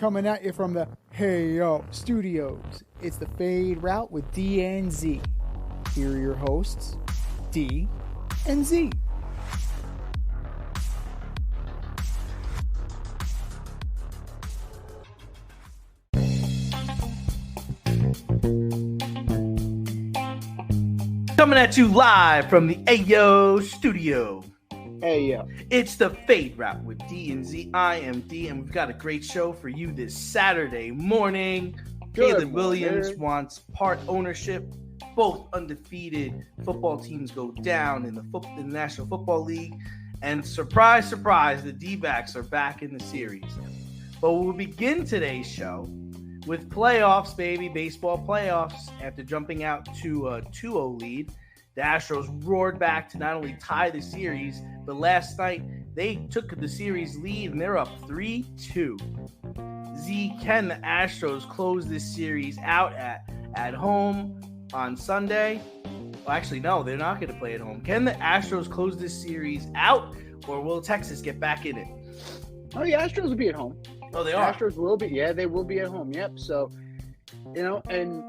coming at you from the Hey Yo Studios. It's the Fade Route with D and Z. Here are your hosts, D and Z. Coming at you live from the Ayo Studio. Hey yo. It's the Fade Route with D and Z. I am D, and we've got a great show for you this Saturday morning. Caleb Williams wants part ownership. Both undefeated football teams go down in the National Football League. And surprise, surprise, the D-backs are back in the series. But we'll begin today's show with playoffs, baby, baseball playoffs. After jumping out to a 2-0 lead, the Astros roared back to not only tie the series, but last night they took the series lead and they're up 3-2. Z, can the Astros close this series out at home on Sunday? Well, actually, no, they're not going to play at home. Can the Astros close this series out, or will Texas get back in it? Oh, the Astros will be at home. Oh, they are? Astros will be. Yeah, they will be at home. Yep. So, and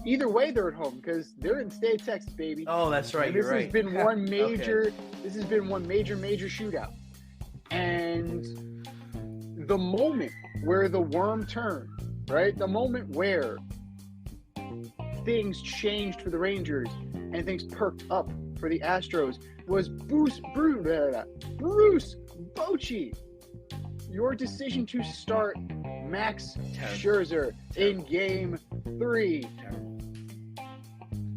either way, they're at home because they're in the state of Texas, baby. Oh, that's right. And this You're right. has been one major. Okay. This has been one major shootout, and the moment where the worm turned, right? The moment where things changed for the Rangers and things perked up for the Astros was Bruce Bochy. Your decision to start Max Scherzer in Game 3.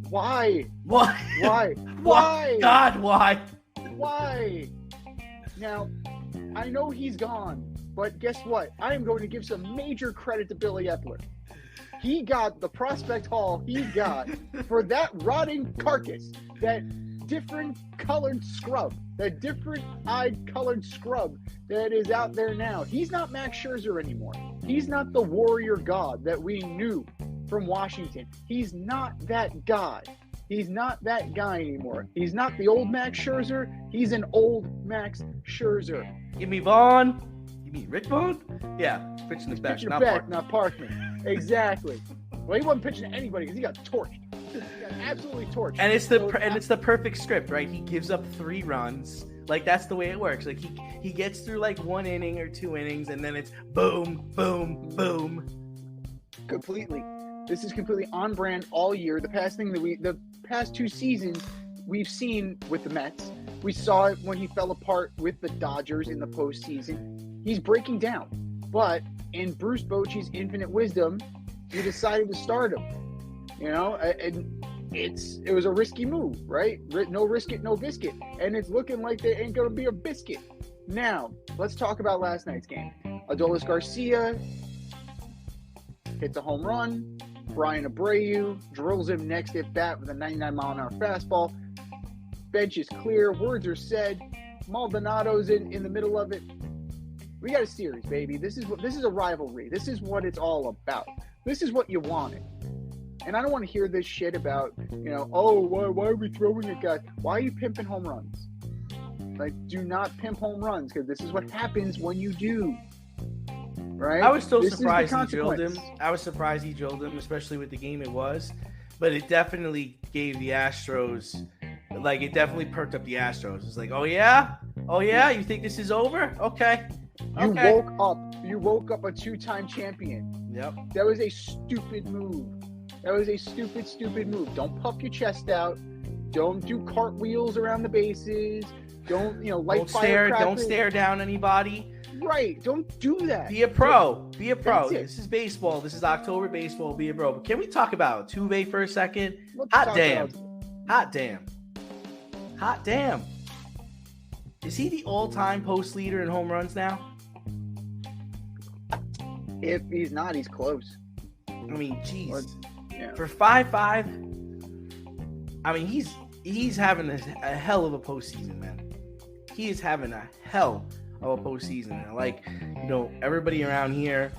Why? Why? Why? God, why? Why? Now, I know he's gone, but guess what? I am going to give some major credit to Billy Epler. He got the prospect haul he got for that rotting carcass, that different colored scrub, that different eyed colored scrub that is out there now. He's not Max Scherzer anymore. He's not the warrior god that we knew from Washington. He's not that guy. He's not that guy anymore. He's not the old Max Scherzer. He's an old Max Scherzer. Give me Vaughn. You mean Rick Vaughn? Yeah, pitching the back, not Parkman. Exactly. Well, he wasn't pitching to anybody because he got torched. He got absolutely torched. And it's the perfect script, right? He gives up 3 runs. Like, that's the way it works. Like, he gets through like 1 inning or 2 innings, and then it's boom, boom, boom. Completely. This is completely on brand all year. The past 2 seasons we've seen with the Mets. We saw it when he fell apart with the Dodgers in the postseason. He's breaking down. But in Bruce Bochy's infinite wisdom, he decided to start him. And it was a risky move, right? No risk it, no biscuit. And it's looking like there ain't going to be a biscuit. Now, let's talk about last night's game. Adolis Garcia hits a home run. Brian Abreu drills him next at bat with a 99-mile-an-hour fastball. Bench is clear. Words are said. Maldonado's in the middle of it. We got a series, baby. This is a rivalry. This is what it's all about. This is what you wanted. And I don't want to hear this shit about, why are we throwing at guys? Why are you pimping home runs? Like, do not pimp home runs, because this is what happens when you do. Right? I was still surprised he drilled him. Especially with the game it was. But it definitely gave the Astros, it definitely perked up the Astros. It's like, oh yeah? You think this is over? Okay. You woke up a 2-time champion. Yep. That was a stupid move. Stupid move. Don't puff your chest out. Don't do cartwheels around the bases. Don't, light firecrackers. Don't stare down anybody. Right. Don't do that. Be a pro. This is baseball. This is October baseball. Be a pro. But can we talk about Altuve for a second? Hot damn. Is he the all-time post leader in home runs now? If he's not, he's close. I mean, jeez. Yeah. For 5'5", I mean, he's having a hell of a postseason, man. He is having a hell of a postseason. Everybody around here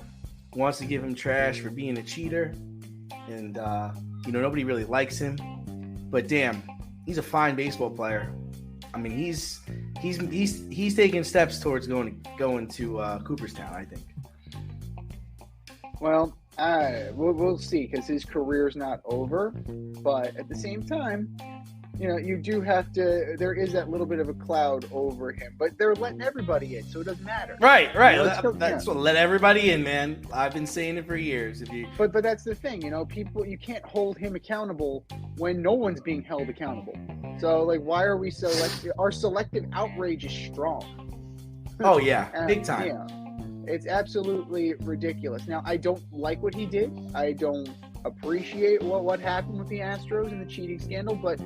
wants to give him trash for being a cheater, and nobody really likes him. But damn, he's a fine baseball player. I mean, he's taking steps towards going to Cooperstown, I think. Well, we'll see because his career's not over. But at the same time, you do have to. There is that little bit of a cloud over him, but they're letting everybody in, so it doesn't matter. Right. That's what let everybody in, man. I've been saying it for years. But that's the thing, people, you can't hold him accountable when no one's being held accountable. So, like, why are we our selective outrage is strong. Oh yeah, big time. Yeah, it's absolutely ridiculous. Now, I don't like what he did. I don't appreciate what happened with the Astros and the cheating scandal, but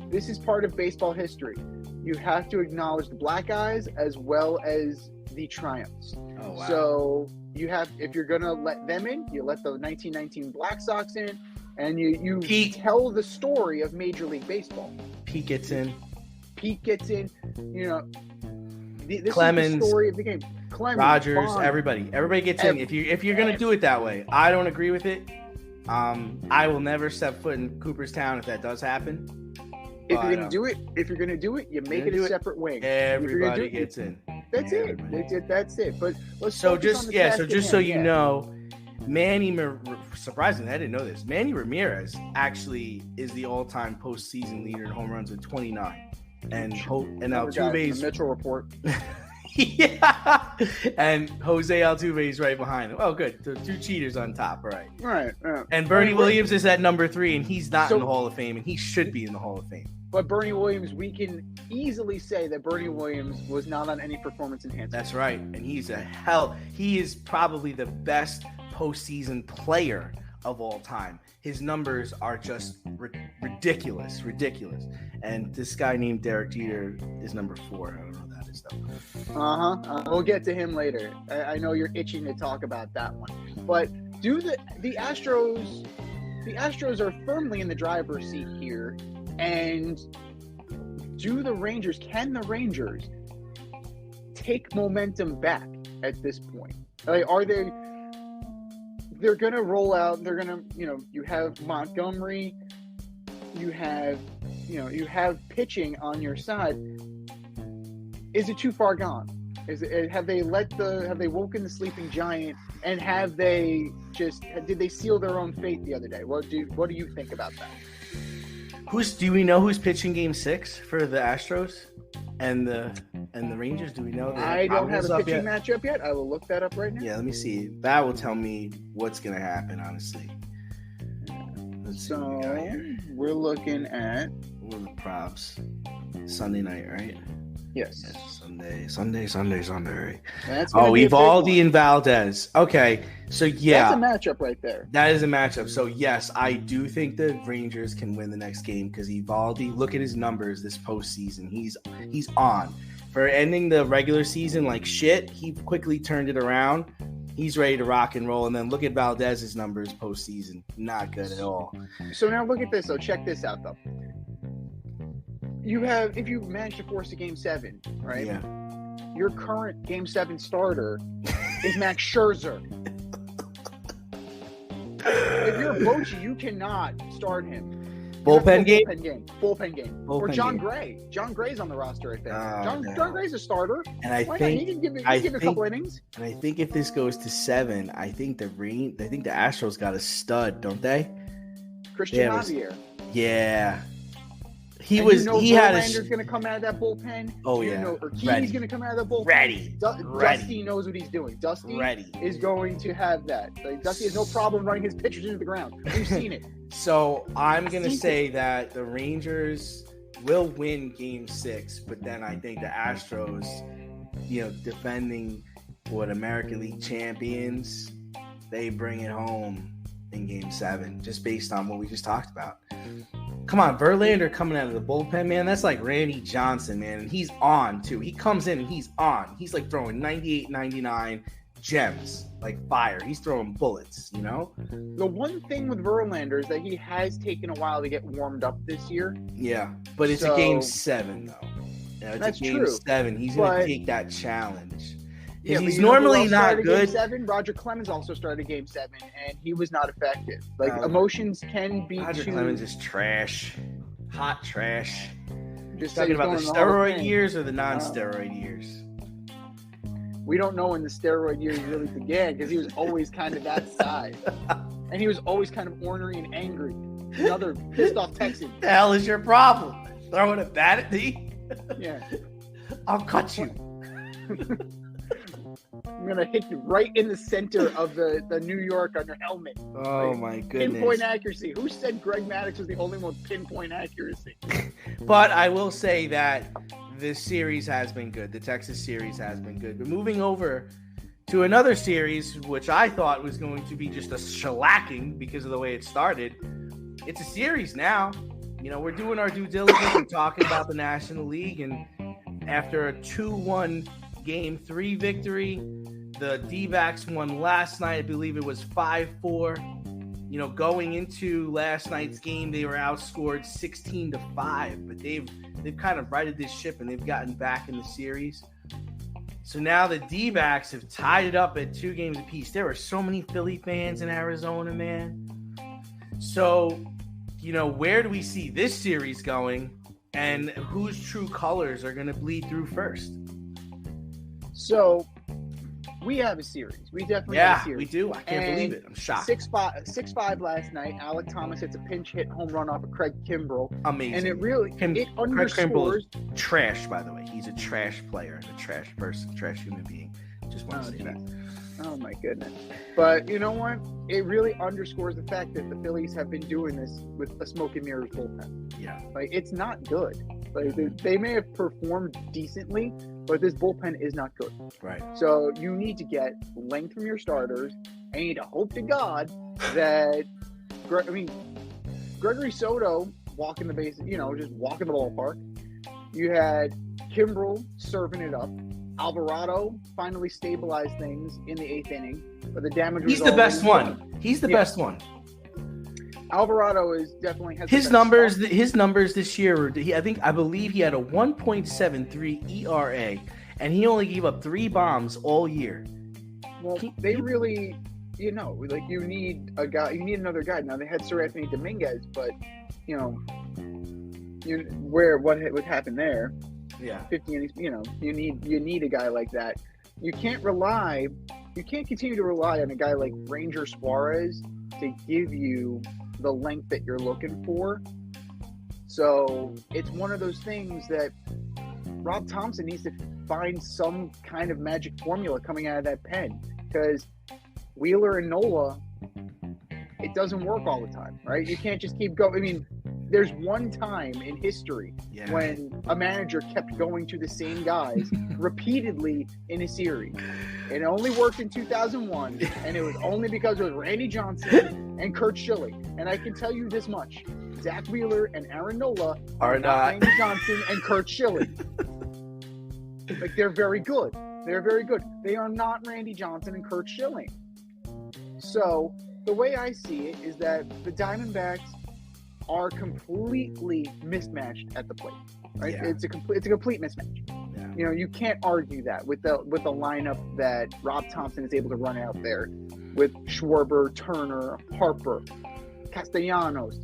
this is part of baseball history. You have to acknowledge the black eyes as well as the triumphs. Oh, wow. So if you're going to let them in, you let the 1919 Black Sox in, and you tell the story of Major League Baseball. Pete gets in. This Clemens, is the story of the game. Clemens, Rogers, Bond, everybody gets in. If you're going to do it that way, I don't agree with it. I will never step foot in Cooperstown if that does happen. If you're gonna do it, you make it a separate wing. Everybody gets in. That's it. That's it. But let's you know, Manny. Surprisingly, I didn't know this. Manny Ramirez actually is the all-time postseason leader in home runs with 29, and Altuve's Mitchell report. Yeah, and Jose Altuve is right behind him. Oh, good. The two cheaters on top. All right. Right. And Bernie Williams is at number 3, and he's not in the Hall of Fame, and he should be in the Hall of Fame. But Bernie Williams, we can easily say that Bernie Williams was not on any performance enhancement. That's right. And he is probably the best postseason player of all time. His numbers are just ridiculous. And this guy named Derek Jeter is number 4. I don't know that is though. We'll get to him later. I know you're itching to talk about that one. But the Astros are firmly in the driver's seat here. And can the Rangers take momentum back at this point? Like, they're going to roll out, you have Montgomery, you have pitching on your side. Is it too far gone? Have they woken the sleeping giant, and did they seal their own fate the other day? What do you think about that? Do we know who's pitching Game 6 for the Astros and the Rangers? Do we know that? I don't have a pitching matchup yet. I will look that up right now. Yeah, let me see. That will tell me what's going to happen, honestly. We're looking at the props. Sunday night, right? Yes. Sunday. That's Evaldi and Valdez. Okay, so yeah. That's a matchup right there. That is a matchup. So yes, I do think the Rangers can win the next game because Evaldi, look at his numbers this postseason. He's on. For ending the regular season like shit, he quickly turned it around. He's ready to rock and roll. And then look at Valdez's numbers postseason. Not good at all. So now look at this. So check this out, though. If you manage to force a Game 7, right? Yeah. Your current Game 7 starter is Max Scherzer. If you're a Bochy, you cannot start him. Bullpen game. Or John Gray. John Gray's on the roster right there. John Gray's a starter. And I Why think not? He can give a couple innings. And I think if this goes to 7, I think the Astros got a stud, don't they? Christian Javier. Yeah. Verlander's going to come out of that bullpen. Oh, yeah. Urquidy's going to come out of the bullpen. Ready. Dusty knows what he's doing. Dusty is going to have that. Like, Dusty has no problem running his pitchers into the ground. We've seen it. So I'm going to say that the Rangers will win Game 6, but then I think the Astros, defending American League champions, they bring it home in Game 7, just based on what we just talked about. Come on, Verlander coming out of the bullpen, man. That's like Randy Johnson, man. And he's on, too. He comes in and he's on. He's like throwing 98, 99 gems, like fire. He's throwing bullets, The one thing with Verlander is that he has taken a while to get warmed up this year. Yeah, but it's a Game 7, though. That's Game true. 7. He's going to take that challenge. Yeah, he's normally not good. Game 7, Roger Clemens also started Game 7, and he was not effective. Like, emotions can be Roger Clemens is trash. Hot trash. Just talking about the steroid years or the non-steroid years? we don't know when the steroid years really began because he was always kind of that size. And he was always kind of ornery and angry. Another pissed off Texan. The hell is your problem? Throwing a bat at me? Yeah. I'll cut you. I'm going to hit you right in the center of the New York on your helmet. Oh, my goodness. Pinpoint accuracy. Who said Greg Maddux was the only one with pinpoint accuracy? But I will say that this series has been good. The Texas series has been good. But moving over to another series, which I thought was going to be just a shellacking because of the way it started. It's a series now. You know, we're doing our due diligence. We're talking about the National League. And after a 2-1 Game 3 victory, the D-backs won last night. I believe it was 5-4. You know, going into last night's game, they were outscored 16-5. But they've kind of righted this ship, and they've gotten back in the series. So now the D-backs have tied it up at 2 games apiece. There are so many Philly fans in Arizona, man. So, you know, where do we see this series going, and whose true colors are going to bleed through first? So, we have a series. We definitely have a series. Yeah, we do. I can't believe it. I'm shocked. 6-5 last night. Alec Thomas hits a pinch hit home run off of Craig Kimbrell. Amazing. And it really Craig underscores. Kimbrell is trash, by the way. He's a trash player, a trash person, trash human being. Just want to say that. Oh, my goodness. But you know what? It really underscores the fact that the Phillies have been doing this with a smoke and mirrors bullpen. Yeah. Like, it's not good. Like, they may have performed decently, but this bullpen is not good. Right. So you need to get length from your starters, and you need to hope to God that, Gregory Soto walking the base, just walking the ballpark. You had Kimbrell serving it up. Alvarado finally stabilized things in the 8th inning, but the damage was He's the best one. He's the best one. Alvarado is definitely has his numbers. His numbers this year were. I believe he had a 1.73 ERA, and he only gave up 3 bombs all year. Well, they really, you need a guy. You need another guy. Now they had Sir Anthony Dominguez, but what would happen there? Yeah, 50 innings. You need a guy like that. You can't continue to rely on a guy like Ranger Suarez to give you the length that you're looking for. So it's one of those things that Rob Thompson needs to find some kind of magic formula coming out of that pen, because Wheeler and Nola, it doesn't work all the time, right? You can't just keep going. I mean, there's one time in history when a manager kept going to the same guys repeatedly in a series. It only worked in 2001, and it was only because it was Randy Johnson and Curt Schilling. And I can tell you this much: Zach Wheeler and Aaron Nola are not Randy Johnson and Curt Schilling. Like, they're very good. They're very good. They are not Randy Johnson and Curt Schilling. So the way I see it is that the Diamondbacks are completely mismatched at the plate. Right? Yeah. It's a complete mismatch. Yeah. You can't argue that with the lineup that Rob Thompson is able to run out there with Schwarber, Turner, Harper, Castellanos,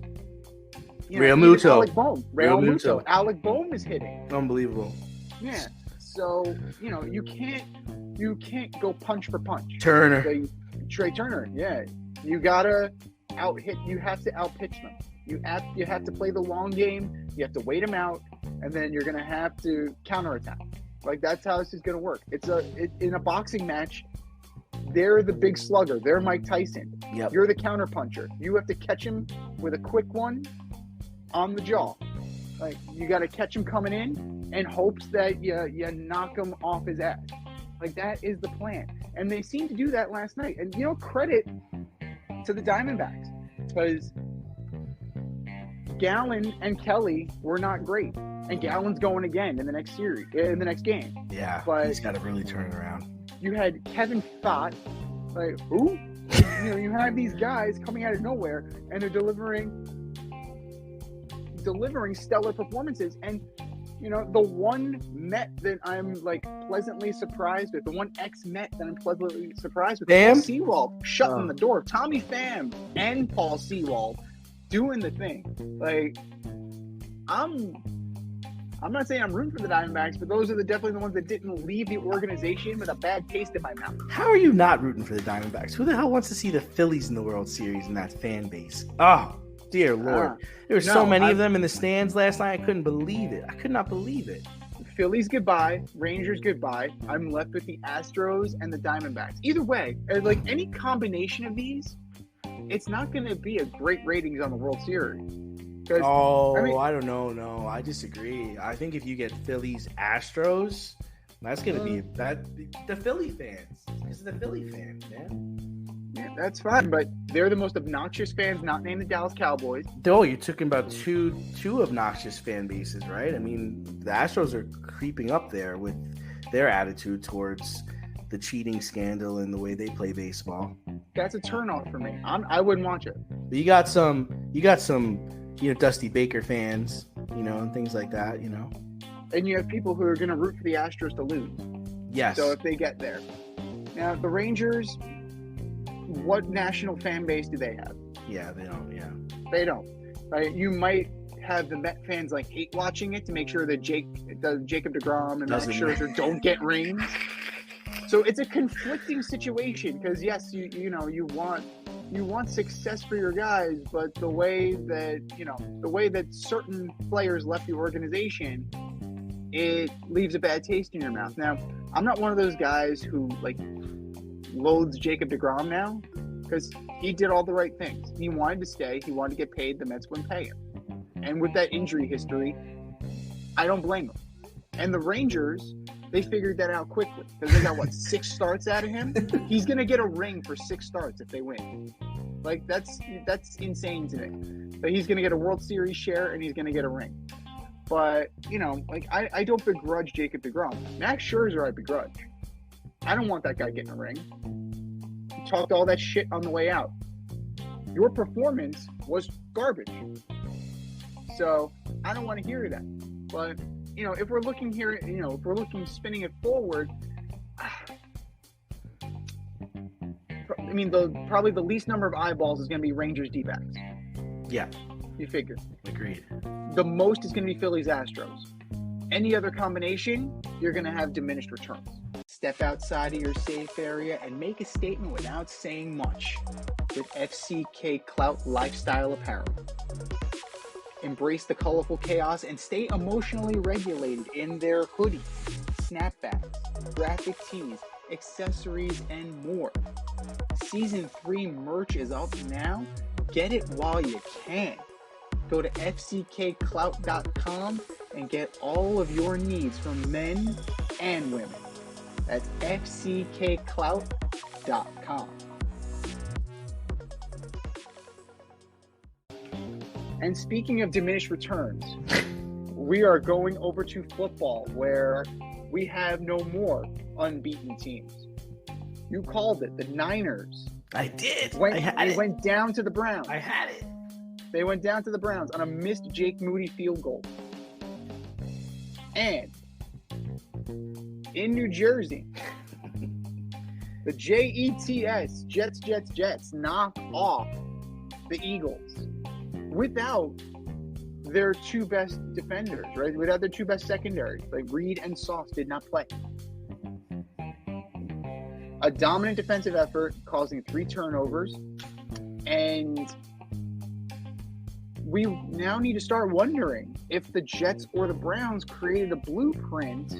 Realmuto. Alec Bohm. Realmuto. Alec Bohm is hitting. Unbelievable. Yeah. So, you can't go punch for punch. Turner. Trey Turner, yeah. You gotta out-hit. You have to out-pitch them. You have to play the long game. You have to wait them out, and then you're gonna have to counterattack. Like, that's how this is gonna work. In a boxing match, they're the big slugger. They're Mike Tyson. Yep. You're the counterpuncher. You have to catch him with a quick one on the jaw. Like, you got to catch him coming in hopes that you knock him off his ass. Like, that is the plan. And they seemed to do that last night. And, credit to the Diamondbacks, because Gallen and Kelly were not great. And Gallen's going again in the next game. Yeah, but he's got to really turn it around. You had Kevin Fott. Like, who? You have these guys coming out of nowhere, and they're delivering stellar performances. And the one Met that I'm pleasantly surprised with, the one ex-Met that I'm pleasantly surprised with, Paul Sewald shutting the door. Tommy Pham and Paul Sewald doing the thing. Like, I'm I'm not saying I'm rooting for the Diamondbacks, but those are definitely the ones that didn't leave the organization with a bad taste in my mouth. How are you not rooting for the Diamondbacks? Who the hell wants to see the Phillies in the World Series in that fan base? Oh, dear Lord. There were so many of them in the stands last night. I couldn't believe it. I could not believe it. Phillies goodbye, Rangers goodbye. I'm left with the Astros and the Diamondbacks. Either way, like any combination of these, it's not going to be a great ratings on the World Series. I don't know. No, I disagree. I think if you get Phillies Astros, that's going to be the Philly fans. It's the Philly fans, man. Yeah, that's fine, but they're the most obnoxious fans not named the Dallas Cowboys. Oh, you're talking about two obnoxious fan bases, right? I mean, the Astros are creeping up there with their attitude towards the cheating scandal and the way they play baseball. That's a turnoff for me. I wouldn't watch it. But you got some, Dusty Baker fans, and things like that, And you have people who are going to root for the Astros to lose. Yes. So if they get there. Now, the Rangers, what national fan base do they have? Yeah, they don't. Yeah. They don't. Right? You might have the Met fans hate watching it to make sure that Jacob deGrom and Max Scherzer don't get rings. So it's a conflicting situation because yes, you want success for your guys, but the way that certain players left the organization, it leaves a bad taste in your mouth. Now, I'm not one of those guys who loathes Jacob deGrom now because he did all the right things. He wanted to stay. He wanted to get paid. The Mets wouldn't pay him. And with that injury history, I don't blame him. And the Rangers, they figured that out quickly because they got 6 starts out of him. He's gonna get a ring for 6 starts if they win. That's insane to me. But he's gonna get a World Series share and he's gonna get a ring. But I don't begrudge Jacob deGrom. Max Scherzer, I begrudge. I don't want that guy getting a ring. He talked all that shit on the way out. Your performance was garbage. So I don't want to hear that. But if we're looking here, spinning it forward, I mean, probably the least number of eyeballs is going to be Rangers D-backs. Yeah. You figure. Agreed. The most is going to be Phillies Astros. Any other combination, you're going to have diminished returns. Step outside of your safe area and make a statement without saying much with FCK Clout Lifestyle Apparel. Embrace the colorful chaos and stay emotionally regulated in their hoodies, snapbacks, graphic tees, accessories, and more. Season 3 merch is up now. Get it while you can. Go to fckclout.com and get all of your needs from men and women. That's fckclout.com. And speaking of diminished returns, we are going over to football where we have no more unbeaten teams. You called it. The Niners. I did. Went down to the Browns. I had it. They went down to the Browns on a missed Jake Moody field goal. And in New Jersey, the Jets knock off the Eagles without their 2 best defenders, right? Without their 2 best secondaries. Reed and Sauce did not play. A dominant defensive effort causing 3 turnovers. And we now need to start wondering if the Jets or the Browns created a blueprint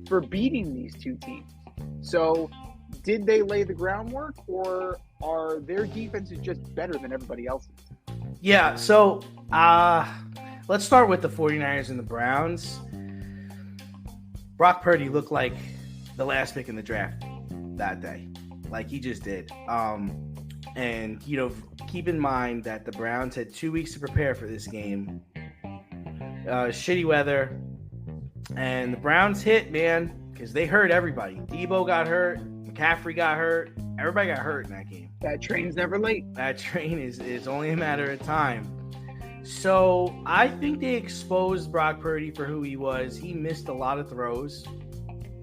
for beating these 2 teams. So did they lay the groundwork, or are their defenses just better than everybody else's? Yeah, so let's start with the 49ers and the Browns. Brock Purdy looked like the last pick in the draft that day. He just did. And, keep in mind that the Browns had 2 weeks to prepare for this game. Shitty weather. And the Browns hit, man, because they hurt everybody. Debo got hurt. McCaffrey got hurt. Everybody got hurt in that game. That train's never late. That train is only a matter of time. So I think they exposed Brock Purdy for who he was. He missed a lot of throws,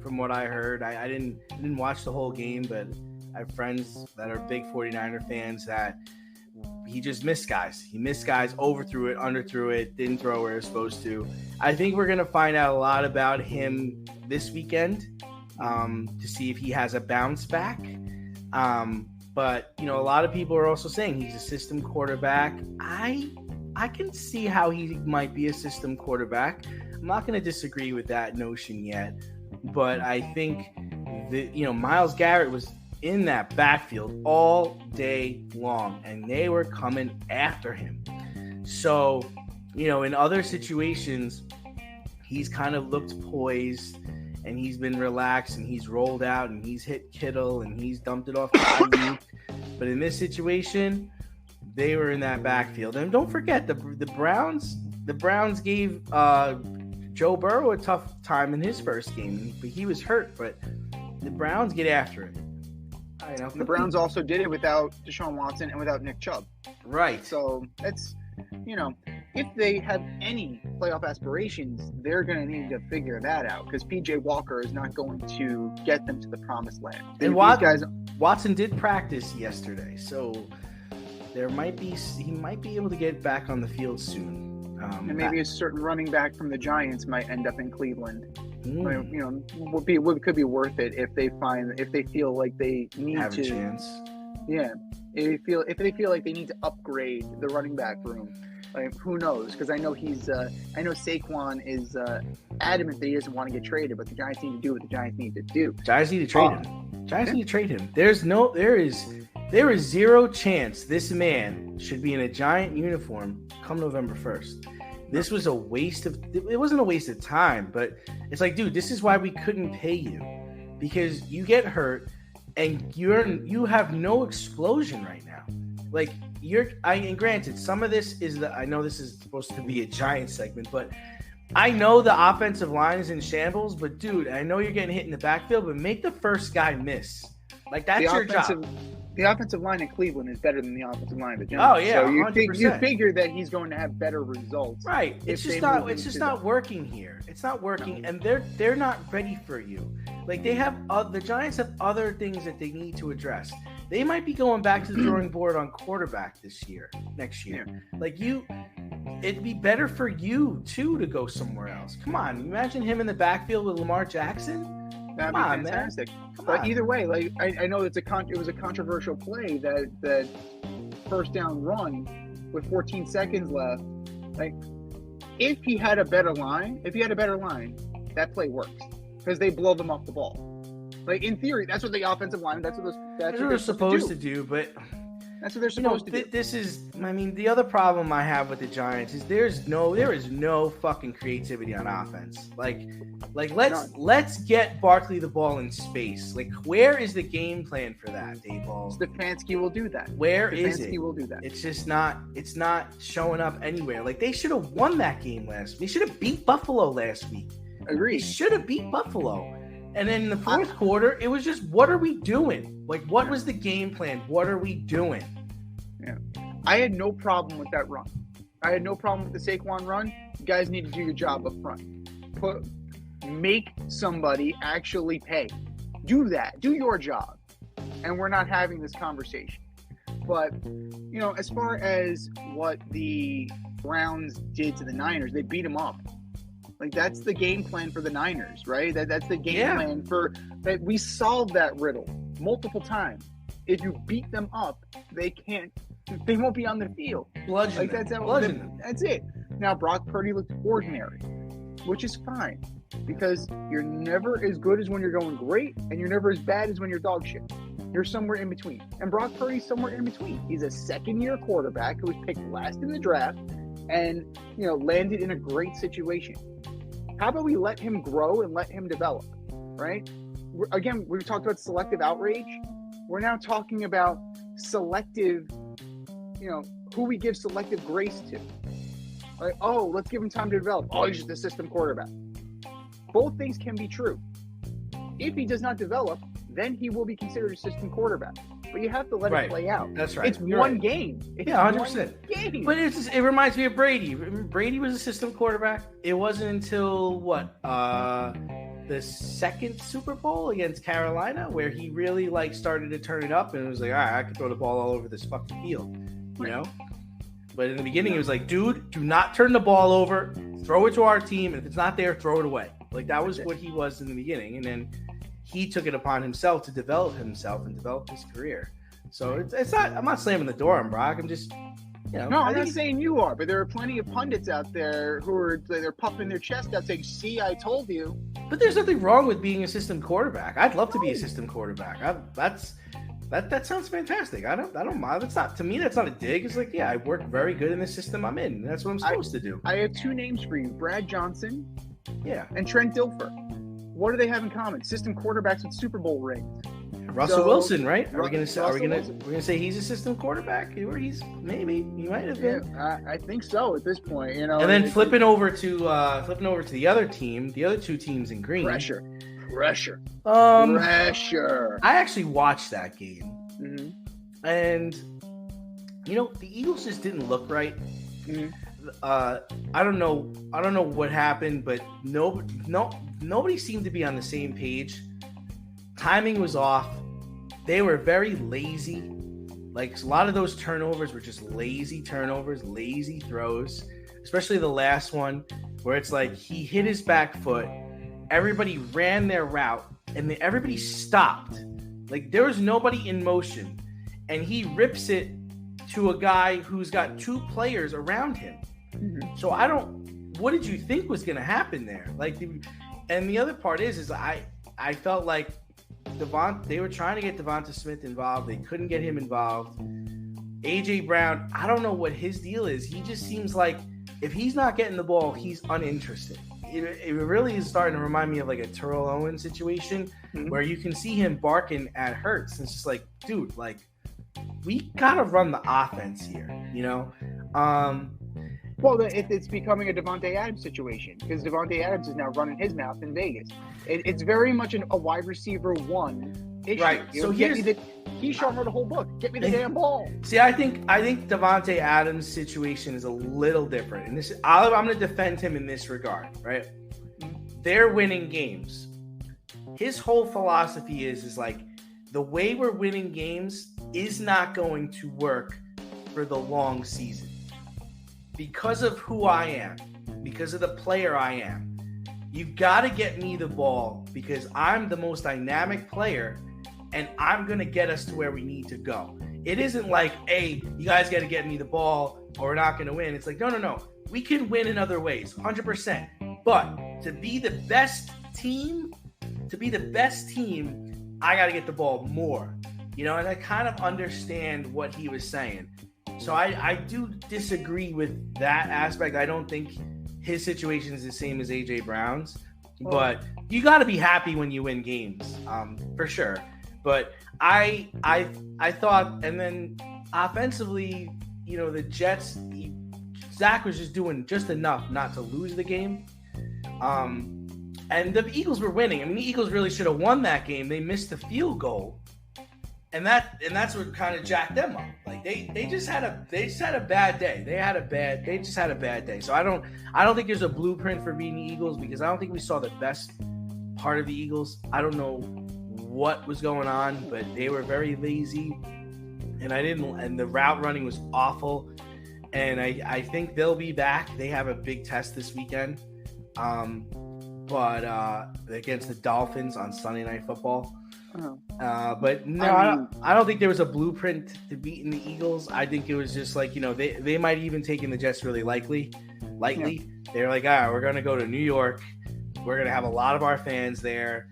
from what I heard. I didn't watch the whole game, but I have friends that are big 49er fans that he just missed guys. He missed guys, overthrew it, underthrew it, didn't throw where it was supposed to. I think we're going to find out a lot about him this weekend to see if he has a bounce back. But, a lot of people are also saying he's a system quarterback. I can see how he might be a system quarterback. I'm not going to disagree with that notion yet. But I think that, Myles Garrett was in that backfield all day long, and they were coming after him. So, in other situations, he's kind of looked poised, and he's been relaxed, and he's rolled out, and he's hit Kittle, and he's dumped it off to Ayuk. But in this situation, they were in that backfield. And don't forget, the Browns gave Joe Burrow a tough time in his first game, but he was hurt. But the Browns get after it. The Browns also did it without Deshaun Watson and without Nick Chubb. Right. So that's, if they have any playoff aspirations, they're going to need to figure that out because P.J. Walker is not going to get them to the promised land. And Watson did practice yesterday, so he might be able to get back on the field soon. And maybe a certain running back from the Giants might end up in Cleveland. Could be worth it if they feel like they need have to a chance. Yeah, if they feel like they need to upgrade the running back room. Like, who knows? Because I know Saquon is adamant that he doesn't want to get traded, but the Giants need to do what the Giants need to do. Giants need to trade him. Giants need to trade him. There is zero chance this man should be in a Giant uniform come November 1st. This was it wasn't a waste of time, but it's like, dude, this is why we couldn't pay you, because you get hurt and you have no explosion right now. Like, and granted, some of this is I know this is supposed to be a Giant segment, but I know the offensive line is in shambles, but dude, I know you're getting hit in the backfield, but make the first guy miss. Like, that's your job. The offensive line in Cleveland is better than the offensive line of the Giants. Oh yeah, so you figure that he's going to have better results. Right. It's just not working here. It's not working, and they're not ready for you. Like, they have the Giants have other things that they need to address. They might be going back to the drawing board on quarterback next year. Yeah. Like, it'd be better for you too to go somewhere else. Come on, imagine him in the backfield with Lamar Jackson. That'd be fantastic. But either way, like, I know it was a controversial play, that first down run with 14 seconds left. Like, if he had a better line, that play works because they blow them off the ball. Like, in theory, that's what the offensive line. That's what they're supposed to do. But that's what they're supposed to do. This is, the other problem I have with the Giants is there is no fucking creativity on offense. Like let's get Barkley the ball in space. Like, where is the game plan for that, Dayball? Stefanski will do that. Where is it? Stefanski will do that. It's just not. It's not showing up anywhere. Like, they should have won that game last week. They should have beat Buffalo last week. Agreed. They should have beat Buffalo. And then in the fourth quarter, it was just, what are we doing? Like, what was the game plan? What are we doing? Yeah. I had no problem with that run. I had no problem with the Saquon run. You guys need to do your job up front. Make somebody actually pay. Do that. Do your job. And we're not having this conversation. But, as far as what the Browns did to the Niners, they beat them up. Like, that's the game plan for the Niners, right? That's the game plan for that. We solved that riddle multiple times. If you beat them up, they won't be on the field. That's it. Now, Brock Purdy looked ordinary, which is fine because you're never as good as when you're going great, and you're never as bad as when you're dog shit. You're somewhere in between. And Brock Purdy's somewhere in between. He's a second-year quarterback who was picked last in the draft and, landed in a great situation. How about we let him grow and let him develop, right? Again, we talked about selective outrage. We're now talking about selective, who we give selective grace to. Like, oh, let's give him time to develop. Oh, he's just a system quarterback. Both things can be true. If he does not develop, then he will be considered a system quarterback. But you have to let it play out. That's right. It's one game. It's 100%. Game. But it reminds me of Brady. Brady was a system quarterback. It wasn't until the second Super Bowl against Carolina where he really started to turn it up and it was like, all right, I can throw the ball all over this fucking field. you know? But in the beginning, it was like, dude, do not turn the ball over. Throw it to our team. And if it's not there, throw it away. Like, that was what he was in the beginning. And then he took it upon himself to develop himself and develop his career. So it's not, I'm not slamming the door on Brock. I'm just, you know. No, I'm not saying you are, but there are plenty of pundits out there who are, they're puffing their chest out saying, see, I told you. But there's nothing wrong with being a system quarterback. I'd love to be a system quarterback. That sounds fantastic. I don't mind. That's not, to me, that's not a dig. It's like, yeah, I work very good in the system I'm in. That's what I'm supposed to do. I have two names for you, Brad Johnson, yeah, and Trent Dilfer. What do they have in common? System quarterbacks with Super Bowl rings. Russell Wilson, right? Are we gonna say he's a system quarterback? Or he might have been. Yeah, I think so at this point. You know, and then flipping over to the other team, the other two teams in green. Pressure. Pressure. I actually watched that game, and you know the Eagles just didn't look right. I don't know what happened, but nobody seemed to be on the same page. Timing was off. They were very lazy. Like, a lot of those turnovers were just lazy turnovers, lazy throws, especially the last one where it's like he hit his back foot. Everybody ran their route and everybody stopped. Like, there was nobody in motion, and he rips it to a guy who's got two players around him. So what did you think was going to happen there? Like, and the other part is I felt like they were trying to get Devonta Smith involved. They couldn't get him involved. AJ Brown, I don't know what his deal is. He just seems like if he's not getting the ball, he's uninterested. It really is starting to remind me of like a Terrell Owens situation where you can see him barking at Hurts. It's just like, dude, like, we gotta run the offense here, you know? Well, it's becoming a Devontae Adams situation because Devontae Adams is now running his mouth in Vegas. It's very much a wide receiver one issue. Right. So he showed her the whole book. Get me the damn ball. See, I think Devontae Adams' situation is a little different, and I'm going to defend him in this regard. Right? They're winning games. His whole philosophy is like the way we're winning games is not going to work for the long season. Because of who I am, because of the player I am, you've got to get me the ball because I'm the most dynamic player and I'm going to get us to where we need to go. It isn't like, hey, you guys got to get me the ball or we're not going to win. It's like, no. We can win in other ways, 100%. But to be the best team, I got to get the ball more. You know, and I kind of understand what he was saying. So I do disagree with that aspect. I don't think his situation is the same as AJ Brown's, but you got to be happy when you win games, for sure. But I thought, and then offensively, you know, the Jets, Zach was just doing just enough not to lose the game. And the Eagles were winning. I mean, the Eagles really should have won that game. They missed the field goal. And that's what kind of jacked them up. Like they just had a bad day. They just had a bad day. So I don't think there's a blueprint for beating the Eagles because I don't think we saw the best part of the Eagles. I don't know what was going on, but they were very lazy, and the route running was awful. And I think they'll be back. They have a big test this weekend, but against the Dolphins on Sunday Night Football. But no, I don't think there was a blueprint to beating the Eagles. I think it was just like, you know, they might even taken the Jets really lightly. Yeah. They're like, all right, we're going to go to New York. We're going to have a lot of our fans there.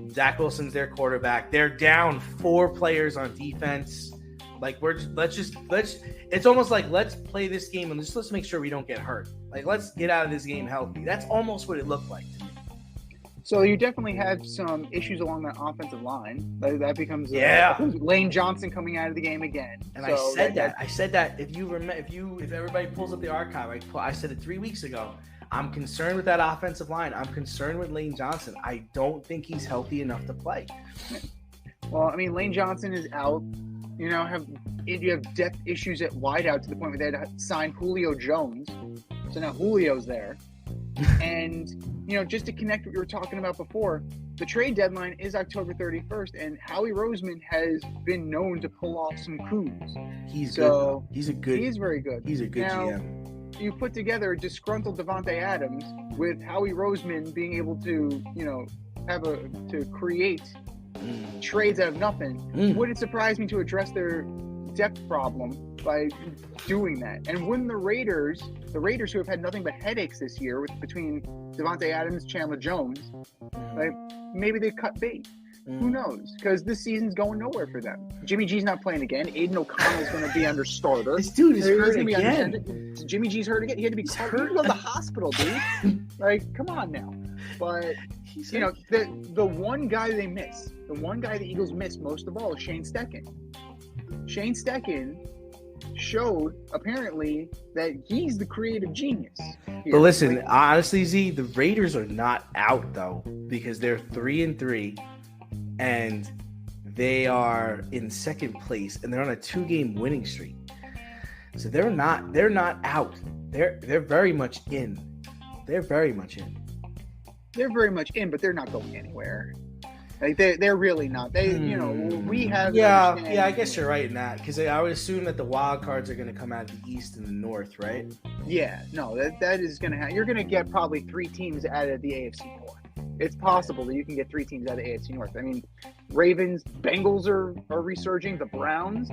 Zach Wilson's their quarterback. They're down 4 players on defense. Like, it's almost like, let's play this game and let's make sure we don't get hurt. Like, let's get out of this game healthy. That's almost what it looked like to me. So you definitely have some issues along that offensive line. That becomes Lane Johnson coming out of the game again. And so I said that if everybody pulls up the archive, I said it 3 weeks ago. I'm concerned with that offensive line. I'm concerned with Lane Johnson. I don't think he's healthy enough to play. Well, I mean, Lane Johnson is out. You know, you have depth issues at wideout to the point where they had to sign Julio Jones. So now Julio's there. And, you know, just to connect what you were talking about before, the trade deadline is October 31st, and Howie Roseman has been known to pull off some coups. He's So good. He is very good. He's a good now, GM. You put together a disgruntled Devontae Adams with Howie Roseman being able to, to create trades out of nothing. Wouldn't surprise me to address their depth problem by doing that. And when the Raiders who have had nothing but headaches this year between Devontae Adams, Chandler Jones, like maybe they cut bait. Who knows? Because this season's going nowhere for them. Jimmy G's not playing again. Aiden O'Connell's going to be under starter. This dude is hurt again. Jimmy G's hurt again. He had to be hurt. Go to the hospital, dude. Like, come on now. But the one guy they miss, the one guy the Eagles miss most of all is Shane Steichen. Shane Steichen showed apparently that he's the creative genius here. But listen, honestly, Z, the Raiders are not out though, because they're 3-3 and they are in second place and they're on a 2-game winning streak. So they're not out. They're very much in. They're very much in. They're very much in, but they're not going anywhere. Like they're really not. We have. Yeah. I guess you're right in that, because I would assume that the wild cards are going to come out of the East and the North, right? Yeah. No, that is going to happen. You're going to get probably 3 teams out of the AFC North. It's possible that you can get 3 teams out of the AFC North. I mean, Ravens, Bengals are resurging. The Browns,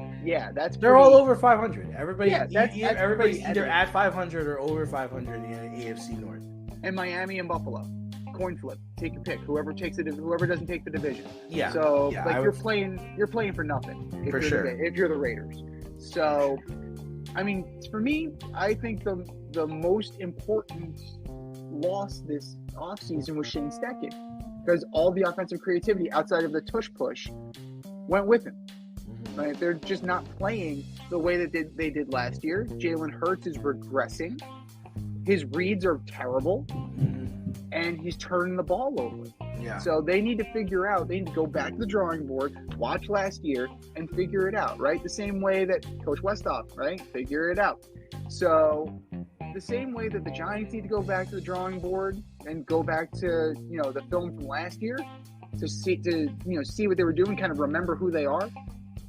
they're all over 500. Everybody's everybody's either at 500 or over 500 in the AFC North. And Miami and Buffalo. Coin flip. Take your pick. Whoever doesn't take the division. Yeah. So you're playing for nothing. If you're the Raiders. So, I mean, for me, I think the most important loss this offseason was Shane Steichen, because all the offensive creativity outside of the tush push went with him. Right? They're just not playing the way that they did last year. Jalen Hurts is regressing. His reads are terrible. And he's turning the ball over. Yeah. So they need to go back to the drawing board, watch last year, and figure it out, right? The same way that Coach Westhoff, right? Figure it out. So the same way that the Giants need to go back to the drawing board and go back to, the film from last year to see what they were doing, kind of remember who they are.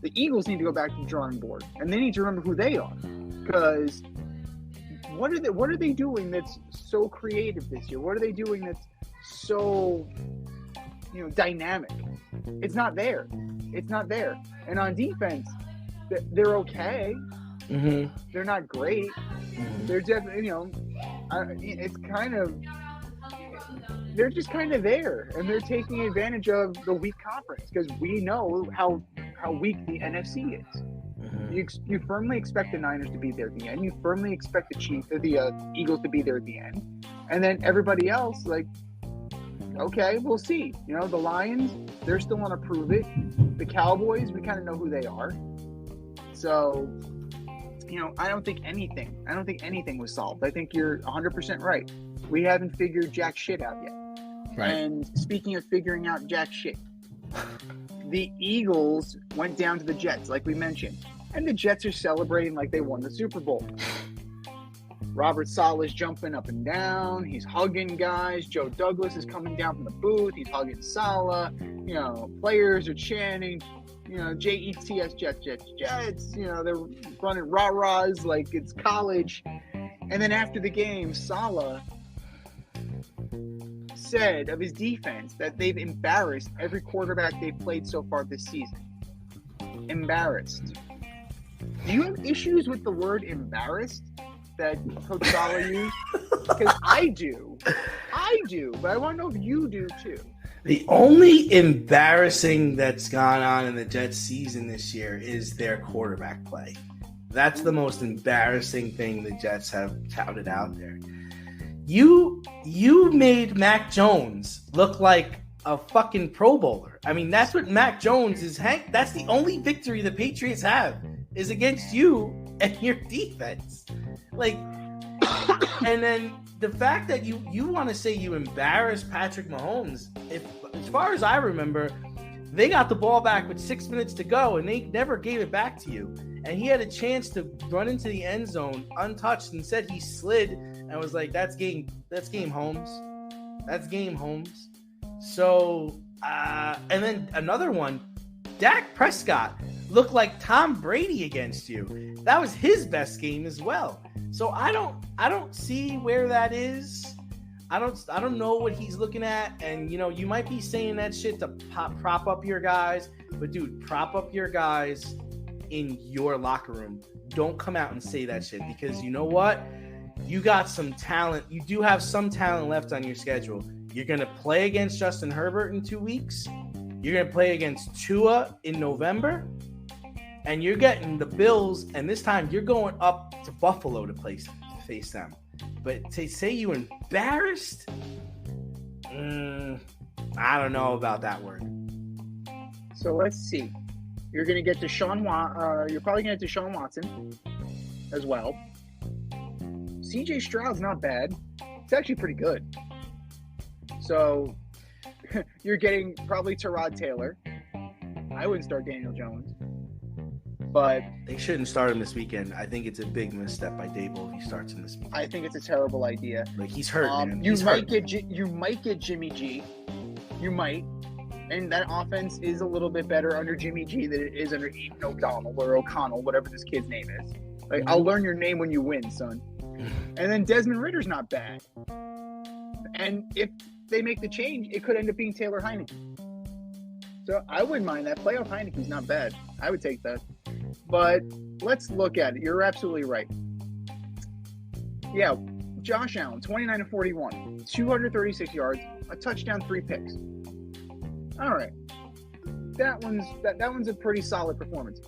The Eagles need to go back to the drawing board, and they need to remember who they are, because what are they doing that's so creative this year? What are they doing that's so dynamic? It's not there. And on defense, they're okay. They're not great. They're definitely they're just kind of there, and they're taking advantage of the weak conference, because we know how weak the NFC is. You firmly expect the Niners to be there at the end. You firmly expect the Eagles to be there at the end. And then everybody else, okay, we'll see. The Lions, they're still want to prove it. The Cowboys, we kind of know who they are. So, I don't think anything was solved. I think you're 100% right. We haven't figured jack shit out yet. Right. And speaking of figuring out jack shit, the Eagles went down to the Jets, like we mentioned. And the Jets are celebrating like they won the Super Bowl. Robert Saleh's jumping up and down. He's hugging guys. Joe Douglas is coming down from the booth. He's hugging Saleh. Players are chanting, Jets, Jets, Jets, Jets. They're running rah-rahs like it's college. And then after the game, Saleh said of his defense that they've embarrassed every quarterback they've played so far this season. Embarrassed. Do you have issues with the word embarrassed that Coach Saleh used? Because I do, but I want to know if you do too. The only embarrassing that's gone on in the Jets season this year is their quarterback play. That's the most embarrassing thing the Jets have touted out there. You made Mac Jones look like a fucking Pro Bowler. I mean, that's what Mac Jones is. Hank, that's the only victory the Patriots have is against you and your defense. And then the fact that you want to say you embarrassed Patrick Mahomes, as far as I remember, they got the ball back with 6 minutes to go and they never gave it back to you. And he had a chance to run into the end zone untouched and said he slid and was like, that's game Holmes. That's game Holmes. So And then another one, Dak Prescott looked like Tom Brady against you. That was his best game as well. So I don't see where that is. I don't know what he's looking at. And you might be saying that shit to prop up your guys, but dude, prop up your guys in your locker room. Don't come out and say that shit, because you know what? You got some talent. You do have some talent left on your schedule. You're going to play against Justin Herbert in 2 weeks. You're going to play against Tua in November. And you're getting the Bills, and this time you're going up to Buffalo to face them. But to say you embarrassed, I don't know about that word. So let's see. You're going to get you're probably going to get Deshaun Watson as well. CJ Stroud's not bad. It's actually pretty good. So you're getting probably Tyrod Taylor. I wouldn't start Daniel Jones. But they shouldn't start him this weekend. I think it's a big misstep by Dable if he starts him this weekend. I think it's a terrible idea. Like, he's hurt, man. You might get Jimmy G. You might. And that offense is a little bit better under Jimmy G than it is under Aiden O'Donnell or O'Connell, whatever this kid's name is. Like, I'll learn your name when you win, son. And then Desmond Ritter's not bad. And if they make the change, it could end up being Taylor Heineke. So I wouldn't mind that. Playoff Heineke's not bad. I would take that. But let's look at it. You're absolutely right. Yeah, Josh Allen, 29-41, 236 yards, a touchdown, 3 picks. All right. That one's a pretty solid performance.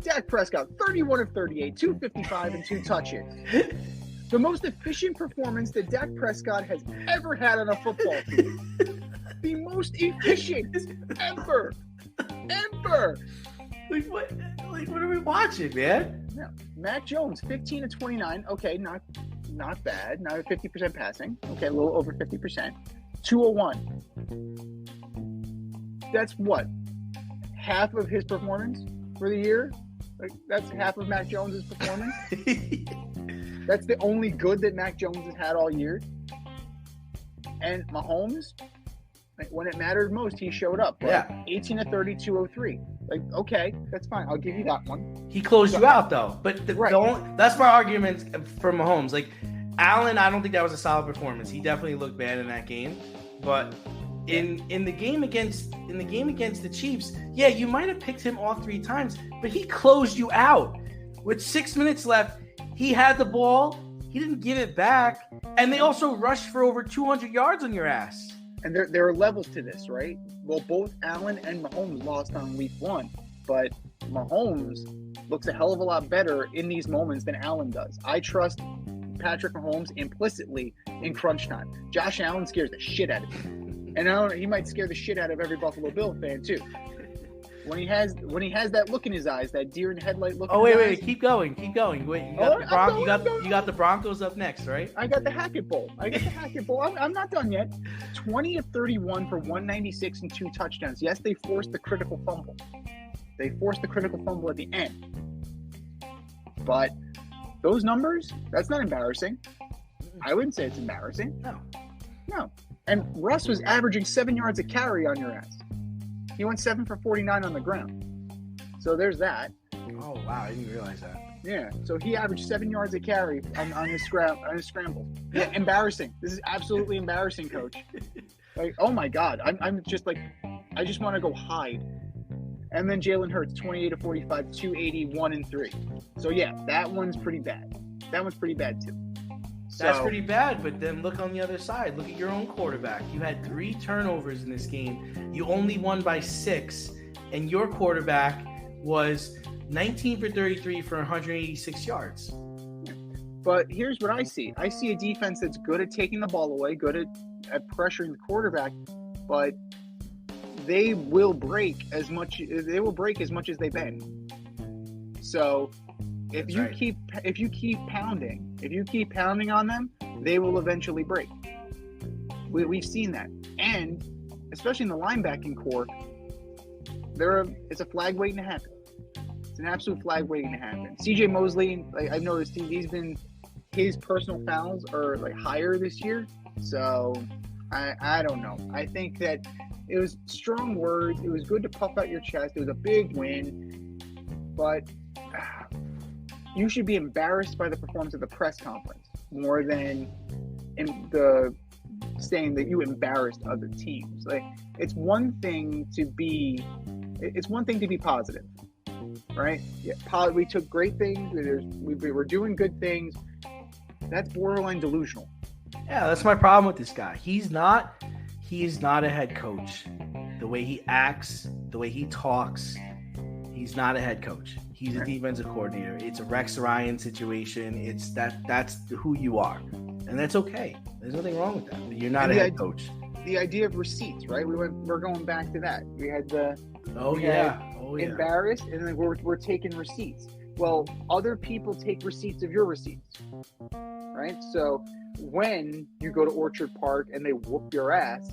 Dak Prescott, 31-38, 255 and 2 touches. The most efficient performance that Dak Prescott has ever had on a football team. The most efficient ever. Like what are we watching, man? Yeah. Mac Jones, 15-29. Okay, not bad. Not 50% passing. Okay, a little over 50%. 201. That's what? Half of his performance for the year? Like, that's half of Mac Jones' performance? That's the only good that Mac Jones has had all year. And Mahomes, like, when it mattered most, he showed up. Right? Yeah. 18-30, 203. Like, okay, that's fine. I'll give you that one. He closed you out, though. But that's my argument for Mahomes. Like, Allen, I don't think that was a solid performance. He definitely looked bad in that game. But in the game against the Chiefs, yeah, you might have picked him all 3 times, but he closed you out. With 6 minutes left, he had the ball. He didn't give it back. And they also rushed for over 200 yards on your ass. And there are levels to this, right? Well, both Allen and Mahomes lost on week 1, but Mahomes looks a hell of a lot better in these moments than Allen does. I trust Patrick Mahomes implicitly in crunch time. Josh Allen scares the shit out of me. And he might scare the shit out of every Buffalo Bill fan too. When he has that look in his eyes, that deer in the headlight look. Oh, wait, keep going. Wait, you got the Broncos up next, right? I got the Hackett Bowl. I'm not done yet. 20-31 for 196 and 2 touchdowns. Yes, they forced the critical fumble. At the end. But those numbers, that's not embarrassing. I wouldn't say it's embarrassing. No. And Russ was averaging 7 yards a carry on your ass. He went 7 for 49 on the ground. So there's that. Oh, wow. I didn't realize that. Yeah. So he averaged 7 yards a carry on his scramble. Yeah, embarrassing. This is absolutely embarrassing, Coach. Like, oh, my God. I'm just like, I just want to go hide. And then Jalen Hurts, 28-45, 281 and 3. So, yeah, that one's pretty bad. That one's pretty bad, too. That's pretty bad, but then look on the other side. Look at your own quarterback. You had 3 turnovers in this game. You only won by 6, and your quarterback was 19 for 33 for 186 yards. But here's what I see. I see a defense that's good at taking the ball away, good at pressuring the quarterback, but they will break as much as they bend. So if you keep pounding on them, they will eventually break. We've seen that, and especially in the linebacking core, it's a flag waiting to happen. It's an absolute flag waiting to happen. CJ Mosley, like, I've noticed his personal fouls are like higher this year, so I don't know. I think that It was strong words. It was good to puff out your chest. It was a big win. But you should be embarrassed by the performance of the press conference more than in the saying that you embarrassed other teams. Like, it's one thing to be positive, right? Yeah, we took great things. We were doing good things. That's borderline delusional. Yeah, that's my problem with this guy. He's not a head coach. The way he acts, the way he talks, he's not a head coach. He's a defensive coordinator. It's a Rex Ryan situation. It's that's who you are. And that's okay. There's nothing wrong with that. But you're not a head coach. The idea of receipts, right? We're going back to that. We had embarrassed, and then we're taking receipts. Well, other people take receipts of your receipts, right? So when you go to Orchard Park and they whoop your ass,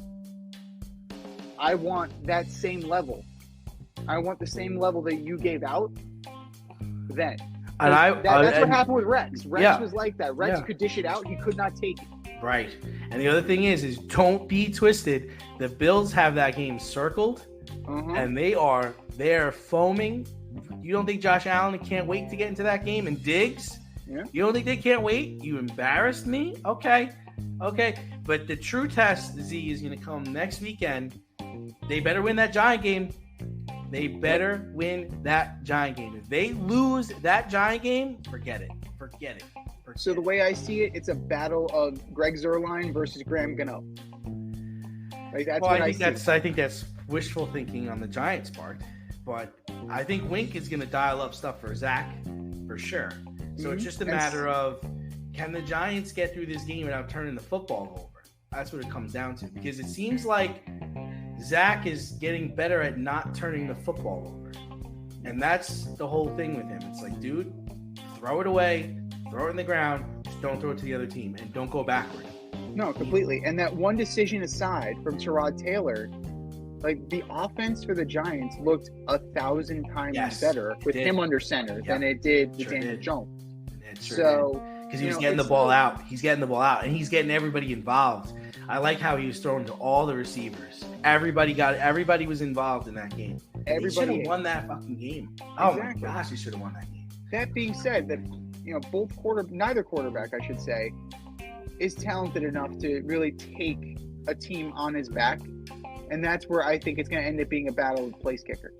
I want that same level. I want the same level that you gave out then. And that's what happened with Rex. Rex was like that. Rex could dish it out. He could not take it. Right. And the other thing is don't be twisted. The Bills have that game circled, and they're foaming. You don't think Josh Allen can't wait to get into that game? And Diggs? Yeah. You don't think they can't wait? You embarrassed me? Okay. But the true test, Z, is going to come next weekend. They better win that Giant game. If they lose that Giant game, forget it. So the way I see it, it's a battle of Greg Zuerlein versus Graham Gano. Like, that's I think that's wishful thinking on the Giants' part. But I think Wink is going to dial up stuff for Zach, for sure. So it's just a matter of, can the Giants get through this game without turning the football over? That's what it comes down to. Because it seems like Zach is getting better at not turning the football over. And that's the whole thing with him. It's like, dude, throw it away, throw it in the ground, just don't throw it to the other team, and don't go backward. No, completely. And that one decision aside from Tyrod Taylor, like, the offense for the Giants looked 1,000 times better with him under center than it did with Daniel Jones. Because he was getting the ball out. He's getting the ball out, and he's getting everybody involved. I like how he was throwing to all the receivers. Everybody was involved in that game. He should have won that fucking game. Exactly. Oh my gosh, he should have won that game. That being said, that neither quarterback, I should say, is talented enough to really take a team on his back. And that's where I think it's going to end up being a battle of place kicker.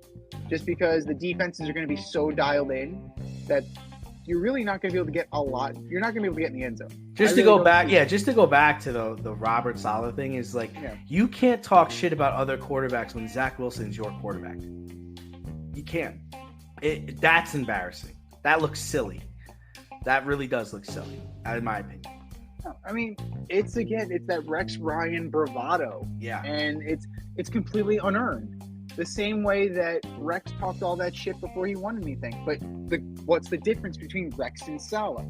Just because the defenses are going to be so dialed in that you're really not going to be able to get a lot. You're not going to be able to get in the end zone. Just to go back to the Robert Saleh thing is like, you can't talk shit about other quarterbacks when Zach Wilson's your quarterback. You can't. That's embarrassing. That looks silly. That really does look silly, in my opinion. I mean, it's that Rex Ryan bravado. Yeah. And it's completely unearned. The same way that Rex talked all that shit before he won anything. But what's the difference between Rex and Saleh?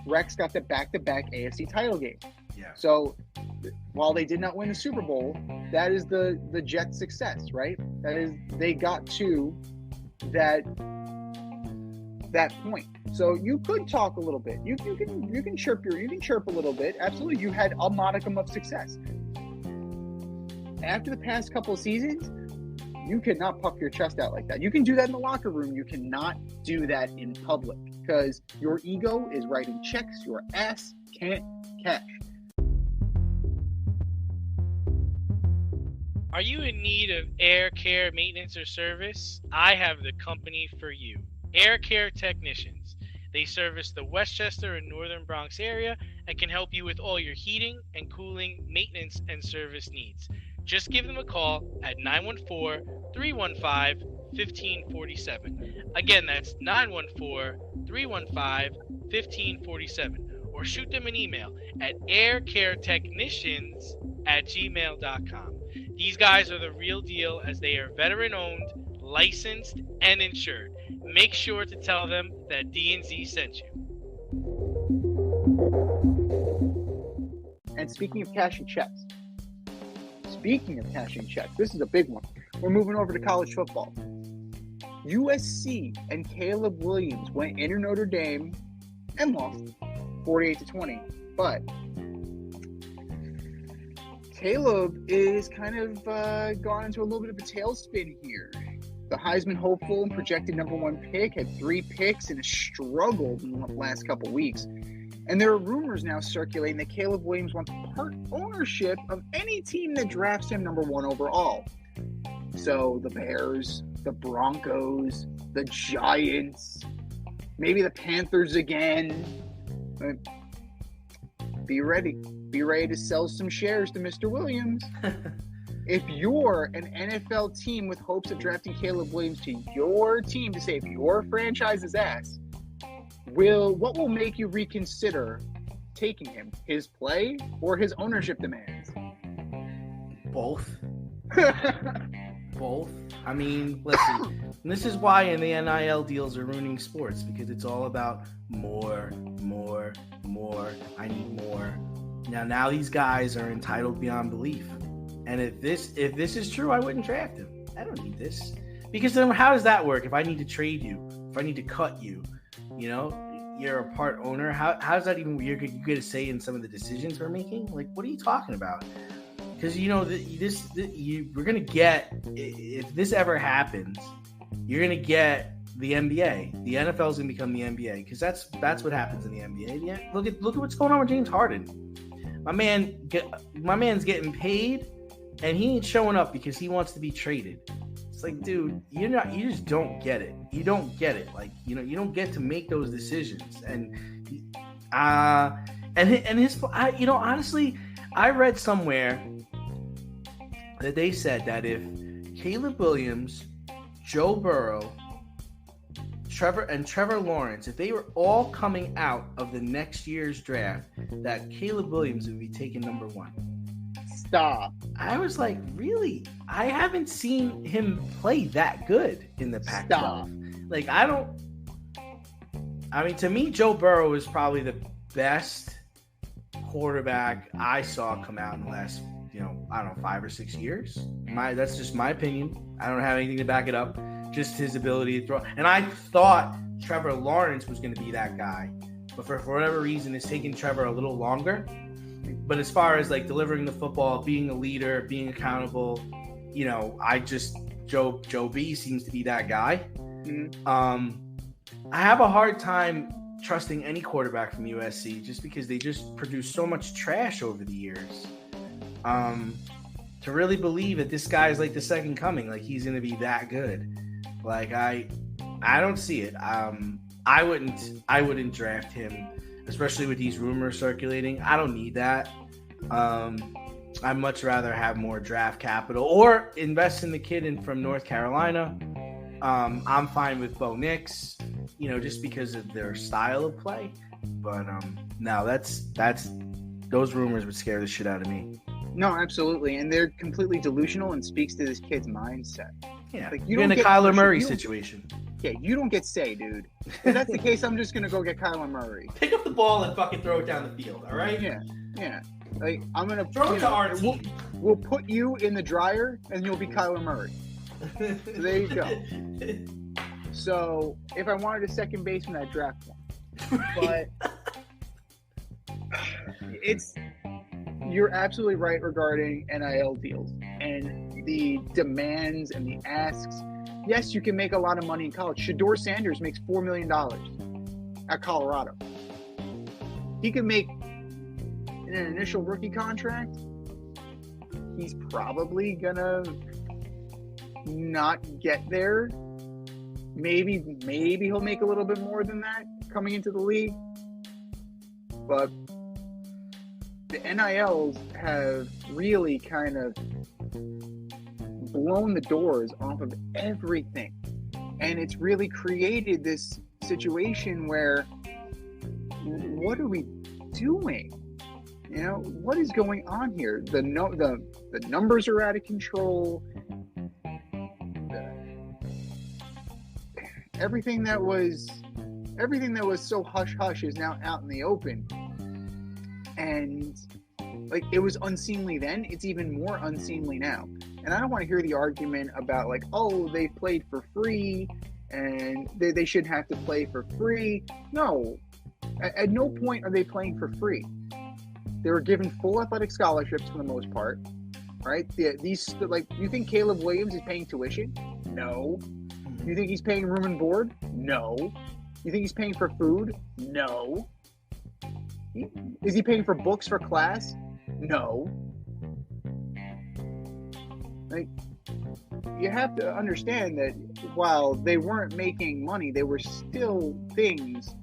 Rex got the back-to-back AFC title game. Yeah. So while they did not win the Super Bowl, that is the Jets' success, right? That is, they got to that point. So you could talk a little bit. You can chirp a little bit. Absolutely, you had a modicum of success. After the past couple of seasons, you cannot puff your chest out like that. You can do that in the locker room. You cannot do that in public because your ego is writing checks your ass can't cash. Are you in need of air care maintenance or service? I have the company for you. Air Care Technicians. They service the Westchester and Northern Bronx area and can help you with all your heating and cooling, maintenance, and service needs. Just give them a call at 914-315-1547. Again, that's 914-315-1547. Or shoot them an email at aircaretechnicians@gmail.com. These guys are the real deal as they are veteran-owned, licensed, and insured. Make sure to tell them that D&Z sent you. And speaking of cashing checks, this is a big one. We're moving over to college football. USC and Caleb Williams went into Notre Dame and lost 48-20. But Caleb is kind of gone into a little bit of a tailspin here. The Heisman hopeful and projected number 1 pick had 3 picks and has struggled in the last couple weeks. And there are rumors now circulating that Caleb Williams wants part ownership of any team that drafts him number 1 overall. So the Bears, the Broncos, the Giants, maybe the Panthers again. Be ready. Be ready to sell some shares to Mr. Williams. If you're an NFL team with hopes of drafting Caleb Williams to your team to save your franchise's ass, what will make you reconsider taking him? His play or his ownership demands? Both. Both. I mean, listen, this is why in the NIL deals are ruining sports, because it's all about more. I need more. Now these guys are entitled beyond belief. And if this is true, I wouldn't draft him. I don't need this. Because then how does that work? If I need to trade you, if I need to cut you, you're a part owner. How does that even, you get a say in some of the decisions we're making? Like, what are you talking about? Because, we're going to get, if this ever happens, you're going to get the NBA. The NFL is going to become the NBA, because that's what happens in the NBA. Yeah, look at what's going on with James Harden. My man's getting paid, and he ain't showing up because he wants to be traded. It's like, dude, you just don't get it. You don't get it. Like, you don't get to make those decisions. Honestly, I read somewhere that they said that if Caleb Williams, Joe Burrow, Trevor Lawrence, if they were all coming out of the next year's draft, that Caleb Williams would be taken number 1. Stop. I was like, really? I haven't seen him play that good in the Pac-12. Stop. Like, to me, Joe Burrow is probably the best quarterback I saw come out in the last, 5 or 6 years. That's just my opinion. I don't have anything to back it up. Just his ability to throw. And I thought Trevor Lawrence was going to be that guy. But for whatever reason, it's taken Trevor a little longer. But as far as like delivering the football, being a leader, being accountable, Joe B seems to be that guy. Mm-hmm. I have a hard time trusting any quarterback from USC just because they just produce so much trash over the years. To really believe that this guy is like the second coming, like he's going to be that good. Like I don't see it. I wouldn't draft him, especially with these rumors circulating. I don't need that. I'd much rather have more draft capital or invest in the kid from North Carolina. I'm fine with Bo Nix, just because of their style of play. But no, that's those rumors would scare the shit out of me. No, absolutely, and they're completely delusional and speaks to this kid's mindset. Yeah, like you're in a Kyler Murray situation. Yeah, you don't get say, dude. If that's the case, I'm just gonna go get Kyler Murray. Pick up the ball and fucking throw it down the field. All right? Yeah. Like I'm gonna throw it to our team. We'll put you in the dryer, and you'll be Kyler Murray. So there you go. So if I wanted a second baseman, I'd draft one. But you're absolutely right regarding NIL deals and the demands and the asks. Yes, you can make a lot of money in college. Shedeur Sanders makes $4 million at Colorado. He could make, in an initial rookie contract, he's probably going to not get there. Maybe he'll make a little bit more than that coming into the league. But the NILs have really kind of blown the doors off of everything. And it's really created this situation where, what are we doing? What is going on here? The numbers are out of control. Everything that was so hush hush is now out in the open. And like, it was unseemly then, it's even more unseemly now. And I don't want to hear the argument about like, oh, they played for free and they shouldn't have to play for free. No, at no point are they playing for free. They were given full athletic scholarships for the most part, right? You think Caleb Williams is paying tuition? No. You think he's paying room and board? No. You think he's paying for food? No. Is he paying for books for class? No. Like, you have to understand that while they weren't making money, they were still things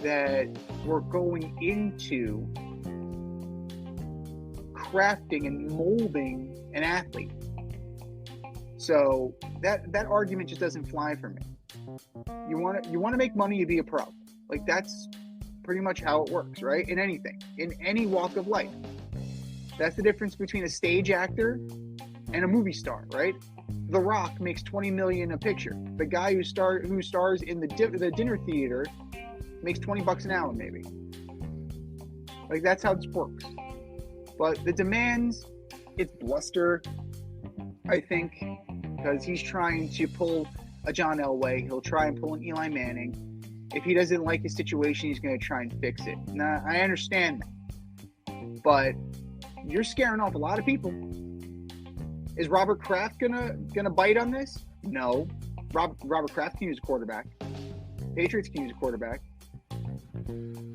that were going into crafting and molding an athlete. So that argument just doesn't fly for me. You want to make money to be a pro. Like, that's pretty much how it works, right? In anything, in any walk of life. That's the difference between a stage actor and a movie star, right? The Rock makes $20 million a picture. The guy who stars in the dinner theater makes $20 an hour, maybe. Like, that's how this works. But the demands, it's bluster, I think, because he's trying to pull a John Elway. He'll try and pull an Eli Manning. If he doesn't like his situation, he's going to try and fix it. Now, I understand that. But you're scaring off a lot of people. Is Robert Kraft gonna bite on this? No. Robert Kraft can use a quarterback. Patriots can use a quarterback.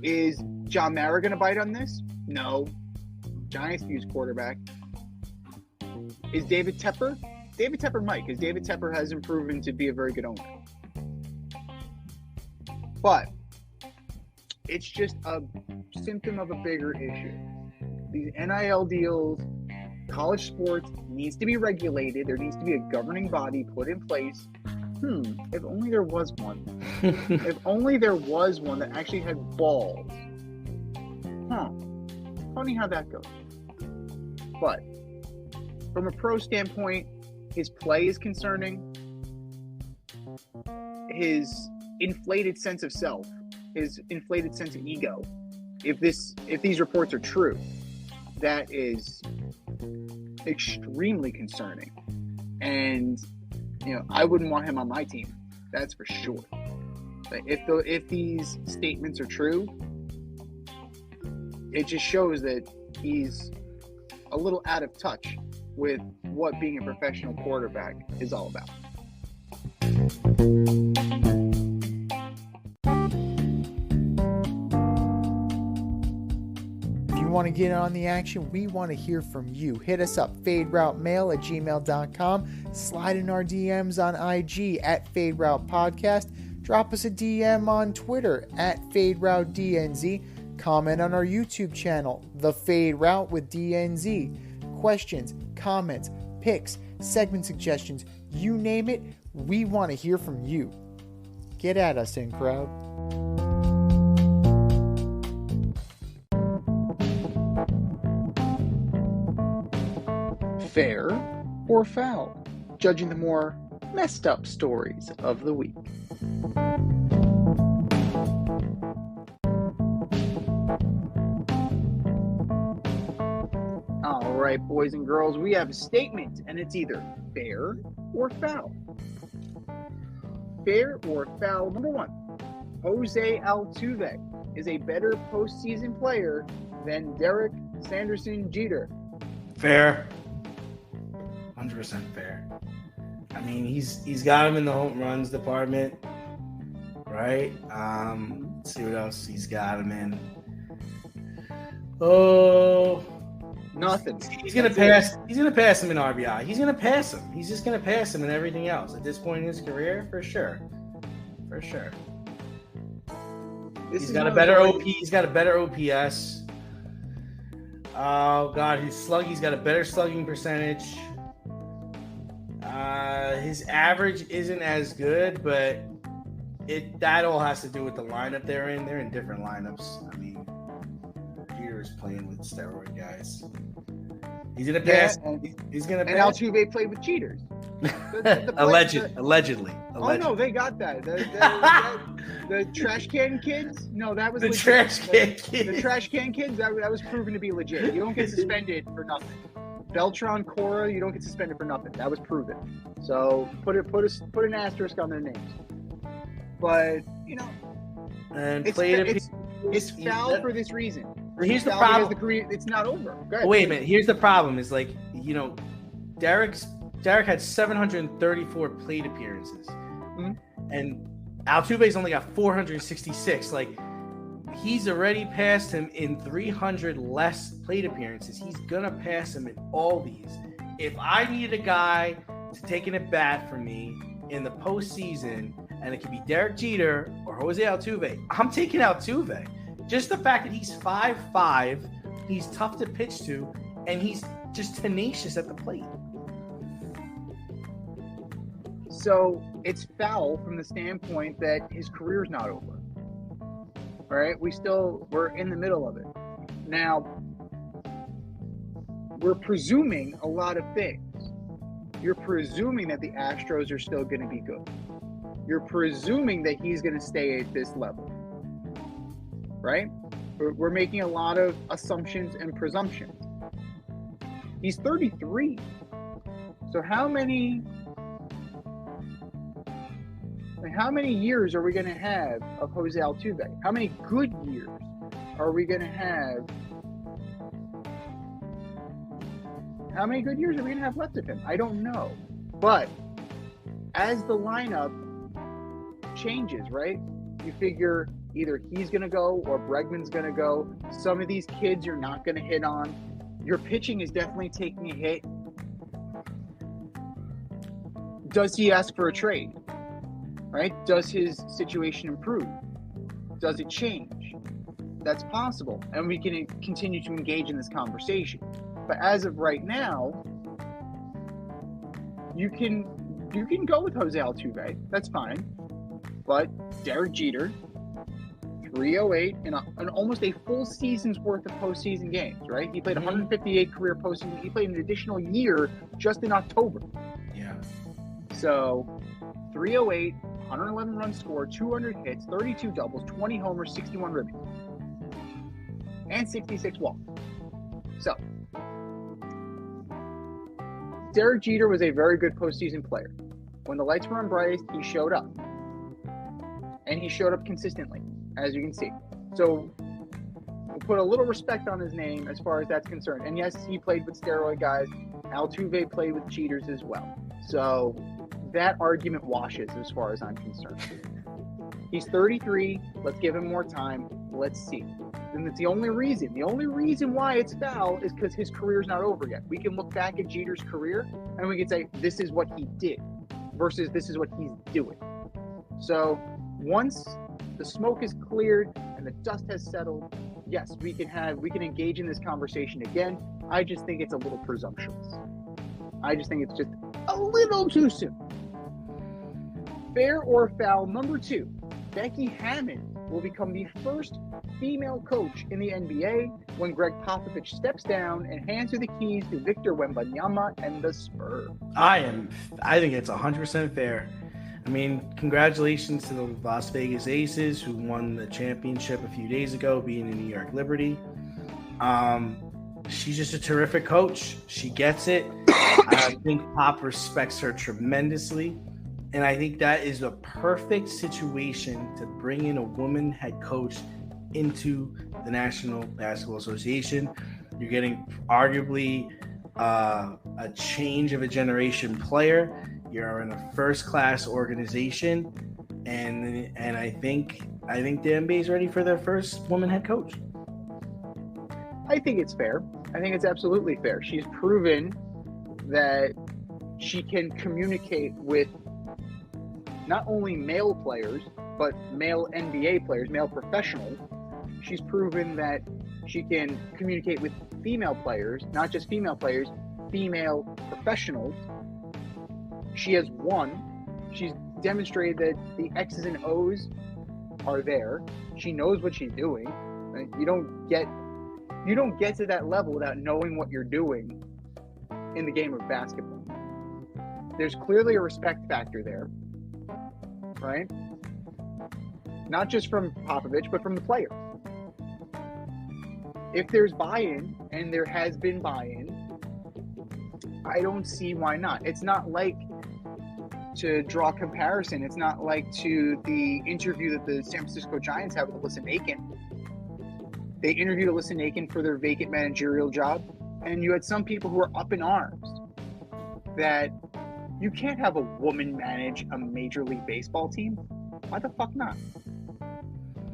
Is John Mara gonna bite on this? No. Giants can use a quarterback. Is David Tepper? David Tepper might, because David Tepper hasn't proven to be a very good owner. But it's just a symptom of a bigger issue. These NIL deals, college sports needs to be regulated. There needs to be a governing body put in place. If only there was one. If only there was one that actually had balls. Funny how that goes. But from a pro standpoint, his play is concerning. His inflated sense of self, his inflated sense of ego. If these reports are true, that is extremely concerning. And I wouldn't want him on my team. That's for sure. But if these statements are true, it just shows that he's a little out of touch with what being a professional quarterback is all about. Want to get on the action, we want to hear from you. Hit us up, faderoutemail@gmail.com. Slide in our DMs on IG @FadeRoutePodcast. Drop us a DM on Twitter @FadeRouteDNZ. Comment on our YouTube channel, The Fade Route with DNZ. Questions, comments, picks, segment suggestions, you name it, we want to hear from you. Get at us, in crowd. Fair or foul? Judging the more messed up stories of the week. All right, boys and girls, we have a statement, and it's either fair or foul. Fair or foul? Number one, Jose Altuve is a better postseason player than Derek Sanderson Jeter. Fair. 100% fair. I mean, he's got him in the home runs department, right? Let's see what else he's got him in. Oh, nothing. He's gonna pass. He's gonna pass him in RBI. He's gonna pass him. He's just gonna pass him in everything else at this point in his career, for sure. For sure. He's got a better OP. He's got a better OPS. Oh God, he's got a better slugging percentage. His average isn't as good, but that all has to do with the lineup they're in. They're in different lineups. I mean, Jeter's playing with steroid guys. He's gonna pass. Yeah, he's gonna pass. And Altuve played with cheaters. Allegedly. Oh no, they got that. The trash can kids? No, that was the legit. trash can kids. The trash can kids. That was proven to be legit. You don't get suspended for nothing. Beltran, Cora, you don't get suspended for nothing. That was proven. So put an asterisk on their names. But and it's foul for this reason. Here's the Falvey has problem. the career, it's not over. Go ahead. Wait a minute. Here's the problem. Is like, Derek had 734 plate appearances, and Altuve's only got 466. Like, he's already passed him in 300 less plate appearances. He's gonna pass him in all these. If I needed a guy to take an at bat for me in the postseason, and it could be Derek Jeter or Jose Altuve, I'm taking Altuve. Just the fact that he's 5'5", he's tough to pitch to, and he's just tenacious at the plate. So it's foul from the standpoint that his career's not over. All right, we're in the middle of it. Now, we're presuming a lot of things. You're presuming that the Astros are still going to be good. You're presuming that he's going to stay at this level, right? We're making a lot of assumptions and presumptions. He's 33. So how many years are we going to have of Jose Altuve? How many good years are we going to have? How many good years are we going to have left of him? I don't know. But as the lineup changes, right? You figure either he's going to go or Bregman's going to go. Some of these kids you're not going to hit on. Your pitching is definitely taking a hit. Does he ask for a trade? Right? Does his situation improve? Does it change? That's possible. And we can continue to engage in this conversation. But as of right now, you can go with Jose Altuve. That's fine. But Derek Jeter, 308 in almost a full season's worth of postseason games, right? He played 158 career postseason. He played an additional year just in October. Yeah. So 308, 111 runs scored, 200 hits, 32 doubles, 20 homers, 61 ribbies, and 66 walks. So Derek Jeter was a very good postseason player. When the lights were on brightest, he showed up. And he showed up consistently, as you can see. So we'll put a little respect on his name as far as that's concerned. And yes, he played with steroid guys. Altuve played with cheaters as well. So that argument washes as far as I'm concerned. He's 33. Let's give him more time. Let's see. And that's the only reason. The only reason why it's foul is because his career's not over yet. We can look back at Jeter's career and we can say, this is what he did versus this is what he's doing. So once the smoke is cleared and the dust has settled, yes, we can engage in this conversation again. I just think it's a little presumptuous. I just think it's just a little too soon. Fair or foul number 2, Becky Hammon will become the first female coach in the NBA when Greg Popovich steps down and hands her the keys to Victor Wembanyama and the Spurs. I think it's 100% fair. I mean, congratulations to the Las Vegas Aces who won the championship a few days ago, beating the New York Liberty. She's just a terrific coach. She gets it. I think Pop respects her tremendously. And I think that is a perfect situation to bring in a woman head coach into the National Basketball Association. You're getting arguably a change of a generation player. You're in a first-class organization, and I think the NBA is ready for their first woman head coach. I think it's fair. I think it's absolutely fair. She's proven that she can communicate with not only male players, but male NBA players, male professionals. She's proven that she can communicate with female players, not just female players, female professionals. She has won. She's demonstrated that the X's and O's are there. She knows what she's doing. Right? You don't get to that level without knowing what you're doing in the game of basketball. There's clearly a respect factor there, right? Not just from Popovich, but from the players. If there's buy-in, and there has been buy-in, I don't see why not. It's not like, to draw comparison, it's not like to the interview that the San Francisco Giants had with Alyssa Nakin. They interviewed Alyssa Nakin for their vacant managerial job, and you had some people who were up in arms that you can't have a woman manage a Major League Baseball team. Why the fuck not?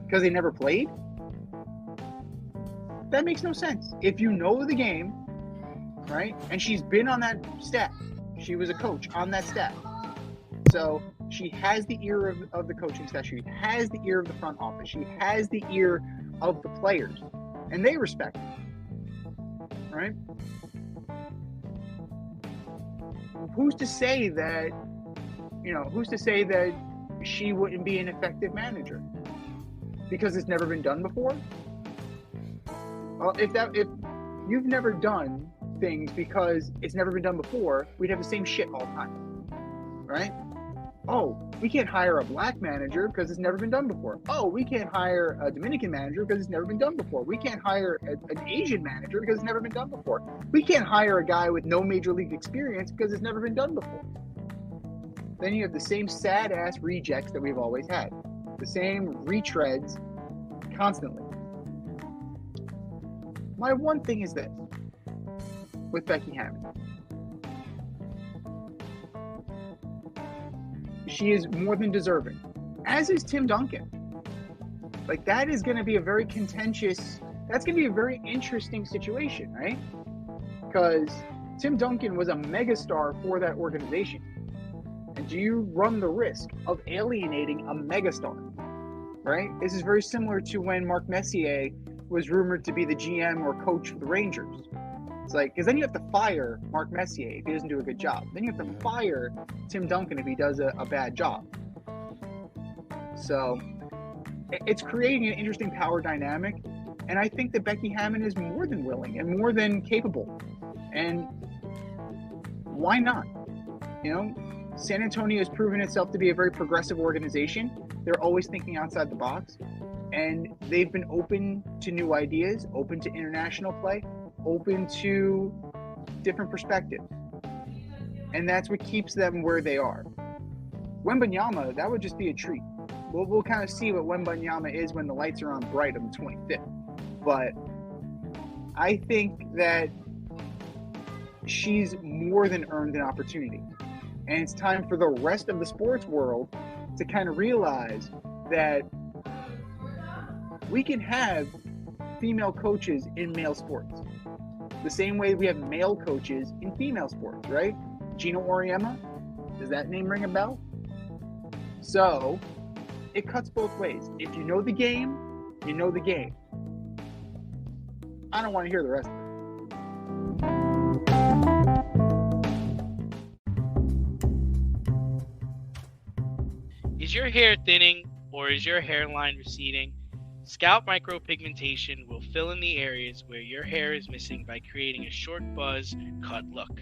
Because they never played? That makes no sense. If you know the game, right? And she's been on that staff. She was a coach on that staff. So she has the ear of the coaching staff. She has the ear of the front office. She has the ear of the players. And they respect her. Right? Who's to say that, she wouldn't be an effective manager? Because it's never been done before? Well, if you've never done things because it's never been done before, we'd have the same shit all the time, right? Oh, we can't hire a black manager because it's never been done before. Oh, we can't hire a Dominican manager because it's never been done before. We can't hire an Asian manager because it's never been done before. We can't hire a guy with no major league experience because it's never been done before. Then you have the same sad-ass rejects that we've always had. The same retreads constantly. My one thing is this with Becky Hammon. She is more than deserving, as is Tim Duncan. Like, that is going to be a very contentious, that's going to be a very interesting situation, right? Because Tim Duncan was a megastar for that organization. And do you run the risk of alienating a megastar, right? This is very similar to when Mark Messier was rumored to be the GM or coach for the Rangers. It's like, because then you have to fire Mark Messier if he doesn't do a good job. Then you have to fire Tim Duncan if he does a bad job. So it's creating an interesting power dynamic. And I think that Becky Hammon is more than willing and more than capable. And why not? San Antonio has proven itself to be a very progressive organization. They're always thinking outside the box. And they've been open to new ideas, open to international play, open to different perspectives. And that's what keeps them where they are. Wembanyama, that would just be a treat. We'll kind of see what Wembanyama is when the lights are on bright on the 25th. But I think that she's more than earned an opportunity. And it's time for the rest of the sports world to kind of realize that we can have female coaches in male sports. The same way we have male coaches in female sports, right? Gino Auriemma, does that name ring a bell? So, it cuts both ways. If you know the game, you know the game. I don't want to hear the rest of it. Is your hair thinning or is your hairline receding? Scalp micropigmentation will fill in the areas where your hair is missing by creating a short buzz cut look.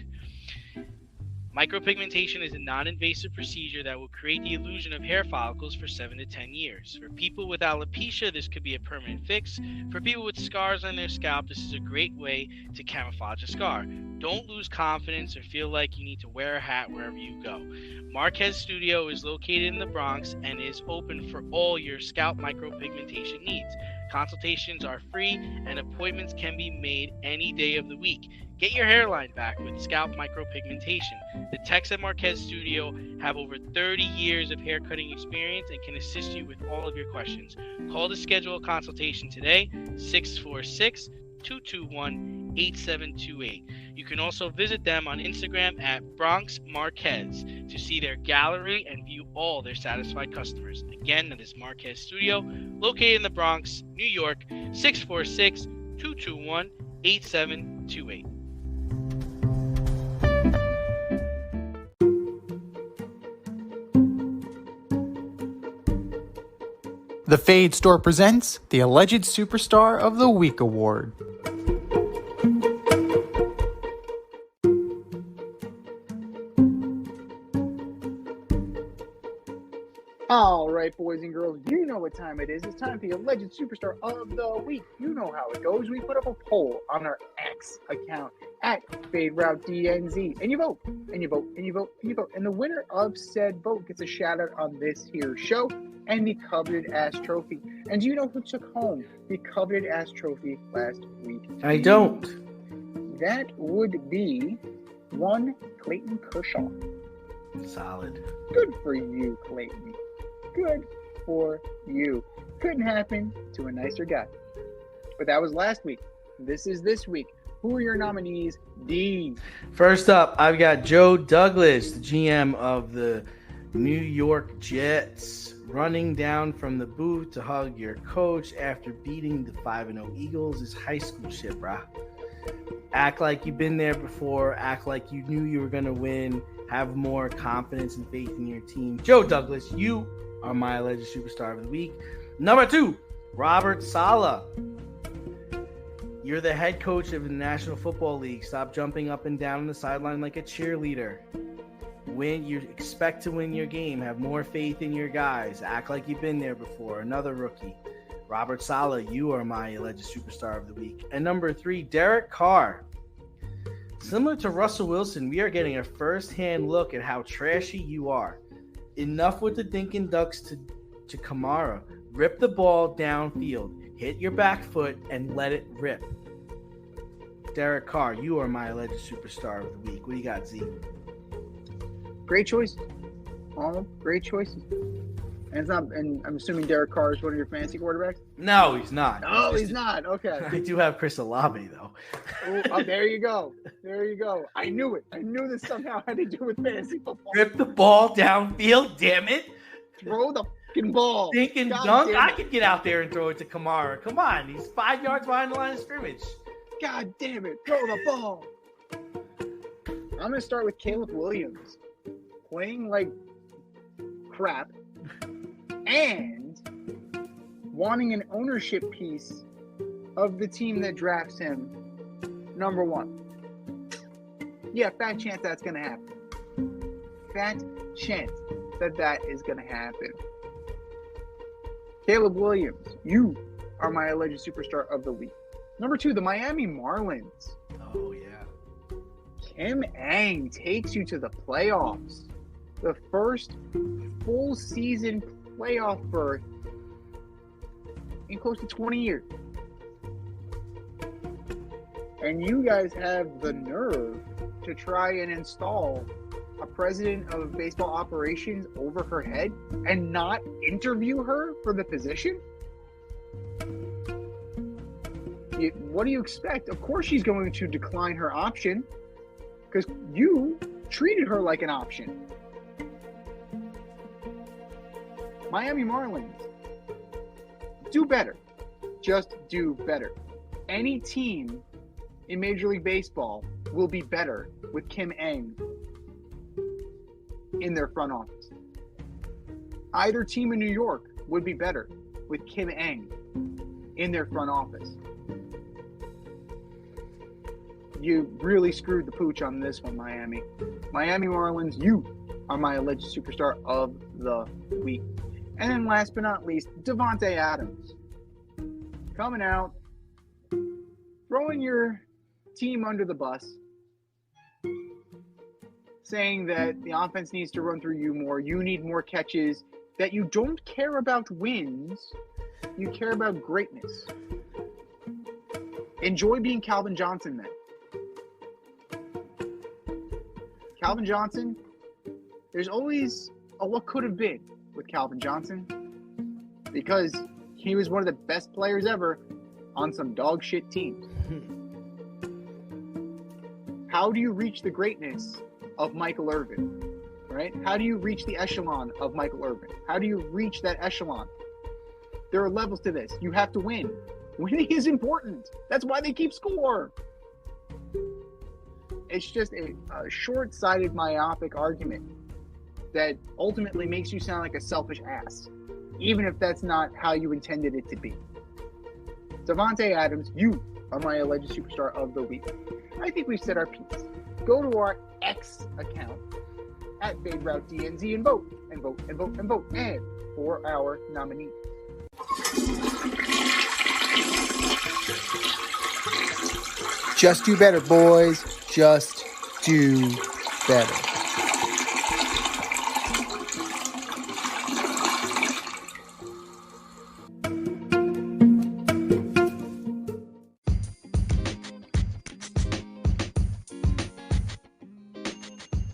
Micropigmentation is a non-invasive procedure that will create the illusion of hair follicles for 7 to 10 years. For people with alopecia, this could be a permanent fix. For people with scars on their scalp, this is a great way to camouflage a scar. Don't lose confidence or feel like you need to wear a hat wherever you go. Marquez Studio is located in the Bronx and is open for all your scalp micropigmentation needs. Consultations are free and appointments can be made any day of the week. Get your hairline back with scalp micropigmentation. The techs at Marquez Studio have over 30 years of hair cutting experience and can assist you with all of your questions. Call to schedule a consultation today, 646-221-8728. You can also visit them on Instagram at Bronx Marquez to see their gallery and view all their satisfied customers. Again, that is Marquez Studio, located in the Bronx, New York, 646-221-8728. The Fade Store presents the Alleged Superstar of the Week Award. All right, boys and girls, you know what time it is. It's time for the Alleged Superstar of the Week. You know how it goes. We put up a poll on our X account, at Fade Route DNZ. And you vote, and you vote, and you vote, and you vote. And the winner of said vote gets a shout out on this here show and the coveted ass trophy. And do you know who took home the coveted ass trophy last week? I don't. That would be one Clayton Kershaw. Solid. Good for you, Clayton. Good for you. Couldn't happen to a nicer guy. But that was last week. This is this week. Who are your nominees, D? First up, I've got Joe Douglas, the GM of the New York Jets, running down from the booth to hug your coach after beating the 5-0 Eagles is high school shit, brah. Act like you've been there before. Act like you knew you were going to win. Have more confidence and faith in your team. Joe Douglas, you are my alleged superstar of the week. Number 2, Robert Saleh. You're the head coach of the National Football League. Stop jumping up and down on the sideline like a cheerleader. You expect to win your game. Have more faith in your guys. Act like you've been there before. Another rookie. Robert Saleh, you are my alleged superstar of the week. And number 3, Derek Carr. Similar to Russell Wilson, we are getting a first-hand look at how trashy you are. Enough with the Dinkin' Ducks to Kamara. Rip the ball downfield. Hit your back foot and let it rip. Derek Carr, you are my alleged superstar of the week. What do you got, Z? Great choice. All great choices. And I'm assuming Derek Carr is one of your fantasy quarterbacks? No, he's not. Oh, he's not. Okay. I do have Chris Olave, though. Oh, there you go. There you go. I knew it. I knew this somehow had to do with fantasy football. Rip the ball downfield, damn it. Throw the fucking ball. Thinking dunk. I could get out there and throw it to Kamara. Come on. He's 5 yards behind the line of scrimmage. God damn it. Throw the ball. I'm going to start with Caleb Williams. Playing like crap. And wanting an ownership piece of the team that drafts him, number 1. Yeah, fat chance that's going to happen. Fat chance that is going to happen. Caleb Williams, you are my alleged superstar of the week. Number 2, the Miami Marlins. Oh, yeah. Kim Ng takes you to the playoffs. The first full season playoff berth in close to 20 years. And you guys have the nerve to try and install a president of baseball operations over her head and not interview her for the position? What do you expect? Of course she's going to decline her option because you treated her like an option. Miami Marlins, do better. Just do better. Any team in Major League Baseball will be better with Kim Ng in their front office. Either team in New York would be better with Kim Ng in their front office. You really screwed the pooch on this one, Miami. Miami Marlins, you are my alleged superstar of the week. And then last but not least, Davante Adams. Coming out, throwing your team under the bus, saying that the offense needs to run through you more, you need more catches, that you don't care about wins, you care about greatness. Enjoy being Calvin Johnson then. Calvin Johnson, there's always a what could have been with Calvin Johnson because he was one of the best players ever on some dog shit teams. How do you reach the greatness of Michael Irvin, right? How do you reach the echelon of Michael Irvin? How do you reach that echelon? There are levels to this. You have to win. Winning is important. That's why they keep score. It's just a short-sighted, myopic argument that ultimately makes you sound like a selfish ass, even if that's not how you intended it to be. Davante Adams, you are my alleged superstar of the week. I think we've said our piece. Go to our X account at FadeRouteDNZ and vote, and vote, and vote, and vote, and for our nominee. Just do better, boys. just do better.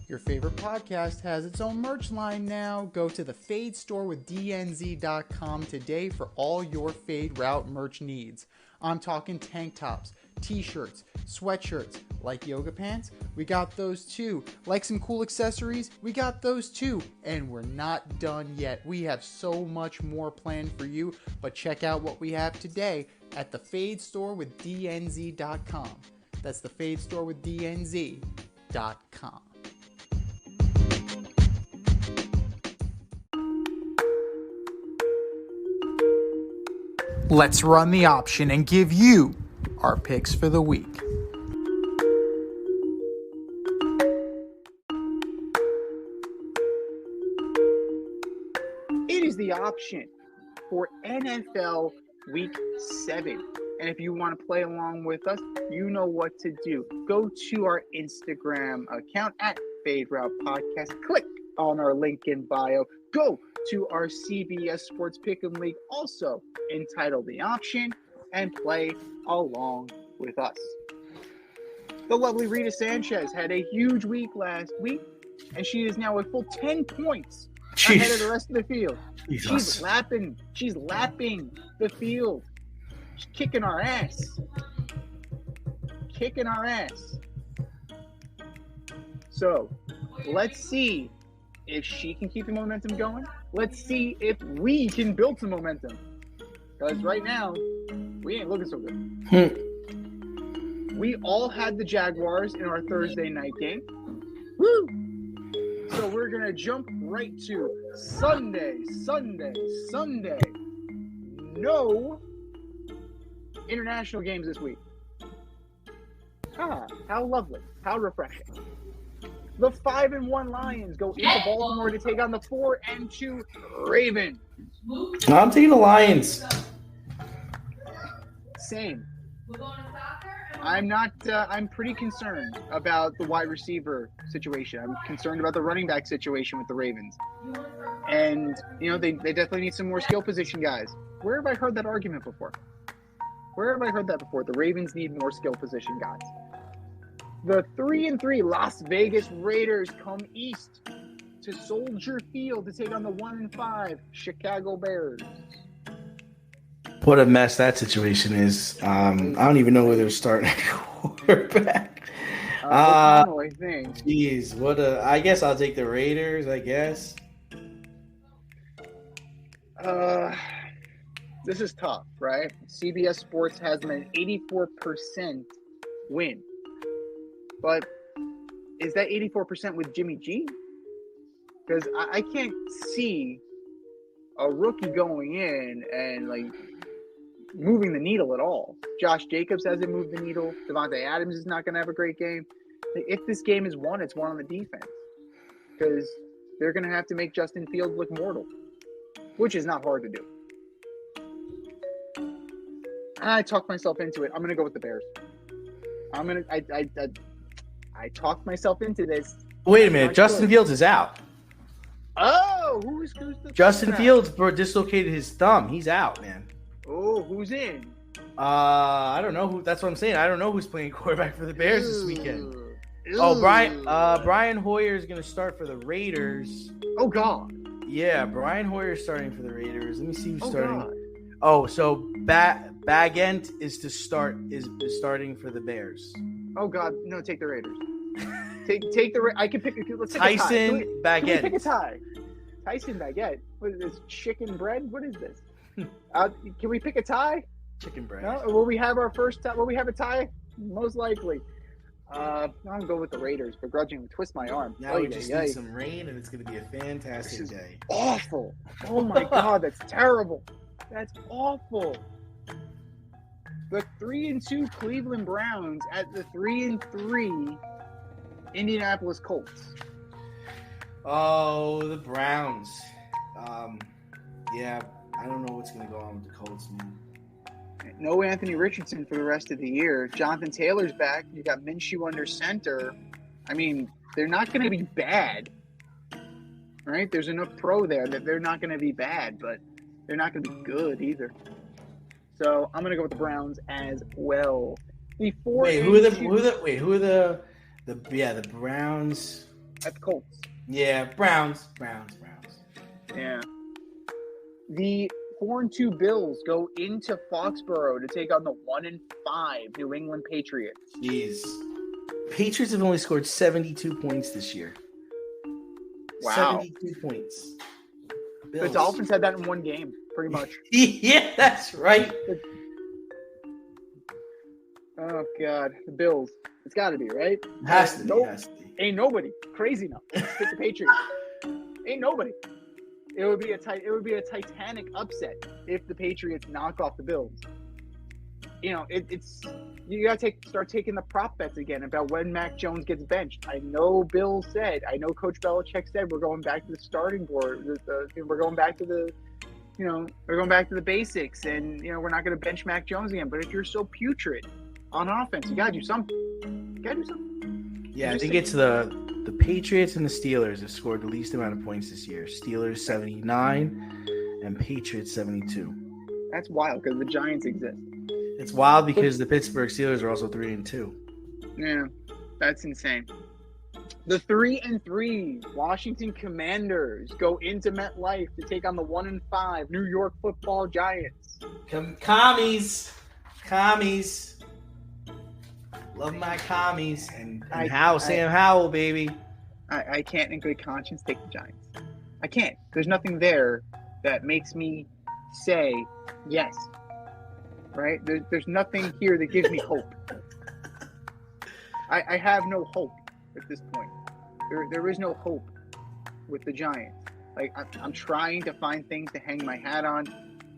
Your favorite podcast has its own merch line now. Go to the Fade store with DNZ.com today for all your Fade Route merch needs. I'm talking tank tops, t-shirts, sweatshirts, like yoga pants, we got those too. Like some cool accessories, we got those too. And we're not done yet. We have so much more planned for you, but check out what we have today at the Fade store with DNZ.com. That's the Fade store with DNZ.com. Let's run the option and give you our picks for the week. It is the option for NFL Week 7. And if you want to play along with us, you know what to do. Go to our Instagram account at Fade Route Podcast. Click on our link in bio. Go to our CBS Sports Pick'em League, also entitled The Option, and play along with us. The lovely Rita Sanchez had a huge week last week, and she is now a full 10 points ahead of the rest of the field. Jesus. She's lapping the field. She's kicking our ass. So, let's see if she can keep the momentum going. Let's see if we can build some momentum. Because right now, we ain't looking so good. We all had the Jaguars in our Thursday night game. Woo! So we're going to jump right to Sunday. No international games this week. How lovely. How refreshing. The 5-1 Lions go into Baltimore to take on the 4-2 Ravens. I'm taking the Lions. Same. I'm pretty concerned about the wide receiver situation. I'm concerned about the running back situation with the Ravens. And, they definitely need some more skill position guys. Where have I heard that argument before? The Ravens need more skill position guys. The 3-3 Las Vegas Raiders come east to Soldier Field to take on the 1-5 Chicago Bears. What a mess that situation is. I don't even know where they're starting at quarterback. I think. Jeez, I guess I'll take the Raiders, I guess. This is tough, right? CBS Sports has them an 84% win. But is that 84% with Jimmy G? Because I can't see a rookie going in and moving the needle at all. Josh Jacobs hasn't moved the needle. Devontae Adams is not going to have a great game. If this game is won, it's won on the defense. Because they're going to have to make Justin Fields look mortal, which is not hard to do. I talked myself into it. I'm going to go with the Bears. I talked myself into this. Wait a minute. Justin Fields is out. Oh, who's the Justin Fields dislocated his thumb. He's out, man. Oh, who's in? I don't know who. That's what I'm saying. I don't know who's playing quarterback for the Bears this weekend. Oh, Brian Hoyer is going to start for the Raiders. Oh God. Yeah, Brian Hoyer is starting for the Raiders. Let me see who's starting. God. Oh, so Bagent is starting for the Bears. Oh God, no! Take the Raiders. take the. I can pick. Let's take Tyson Bagent. Can we pick a tie? Tyson Bagent. What is this? Chicken bread? What is this? Can we pick a tie? Chicken bread. No? Will we have our first tie? Will we have a tie? Most likely. I'm going to go with the Raiders. Begrudgingly twist my arm. Now we just need some rain, and it's going to be a fantastic day. Awful. Oh, my God. That's terrible. That's awful. The 3-2 Cleveland Browns at the 3-3 Indianapolis Colts. Oh, the Browns. Yeah, I don't know what's going to go on with the Colts, man. No Anthony Richardson for the rest of the year. Jonathan Taylor's back. You got Minshew under center. I mean, they're not going to be bad, right? There's enough pro there that they're not going to be bad, but they're not going to be good either. So I'm going to go with the Browns as well. The Browns? That's Colts. Yeah, Browns. Yeah. The 4-2 Bills go into Foxborough to take on the 1-5 New England Patriots. Jeez. Patriots have only scored 72 points this year. Wow. 72 points. The Dolphins had that in one game, pretty much. Yeah, that's right. Oh, God. The Bills. It's got to be, right? Has to be. Ain't nobody crazy enough to pick the Patriots. Ain't nobody. It would be a Titanic upset if the Patriots knock off the Bills. You know, it's you got to start taking the prop bets again about when Mac Jones gets benched. I know Bill said, I know Coach Belichick said we're going back to the starting board. We're going back to the basics, and we're not going to bench Mac Jones again. But if you're so putrid on offense, you got to do something. Yeah, I think it's the Patriots and the Steelers have scored the least amount of points this year. Steelers 79 and Patriots 72. That's wild because the Giants exist. It's wild because the Pittsburgh Steelers are also 3-2. Yeah, that's insane. The 3-3 Washington Commanders go into MetLife to take on the 1-5 New York Football Giants. Commies. Love my commies. And Sam Howell, baby. I can't in good conscience take the Giants. I can't. There's nothing there that makes me say yes. Right? There's nothing here that gives me hope. I have no hope at this point. There is no hope with the Giants. Like I'm trying to find things to hang my hat on.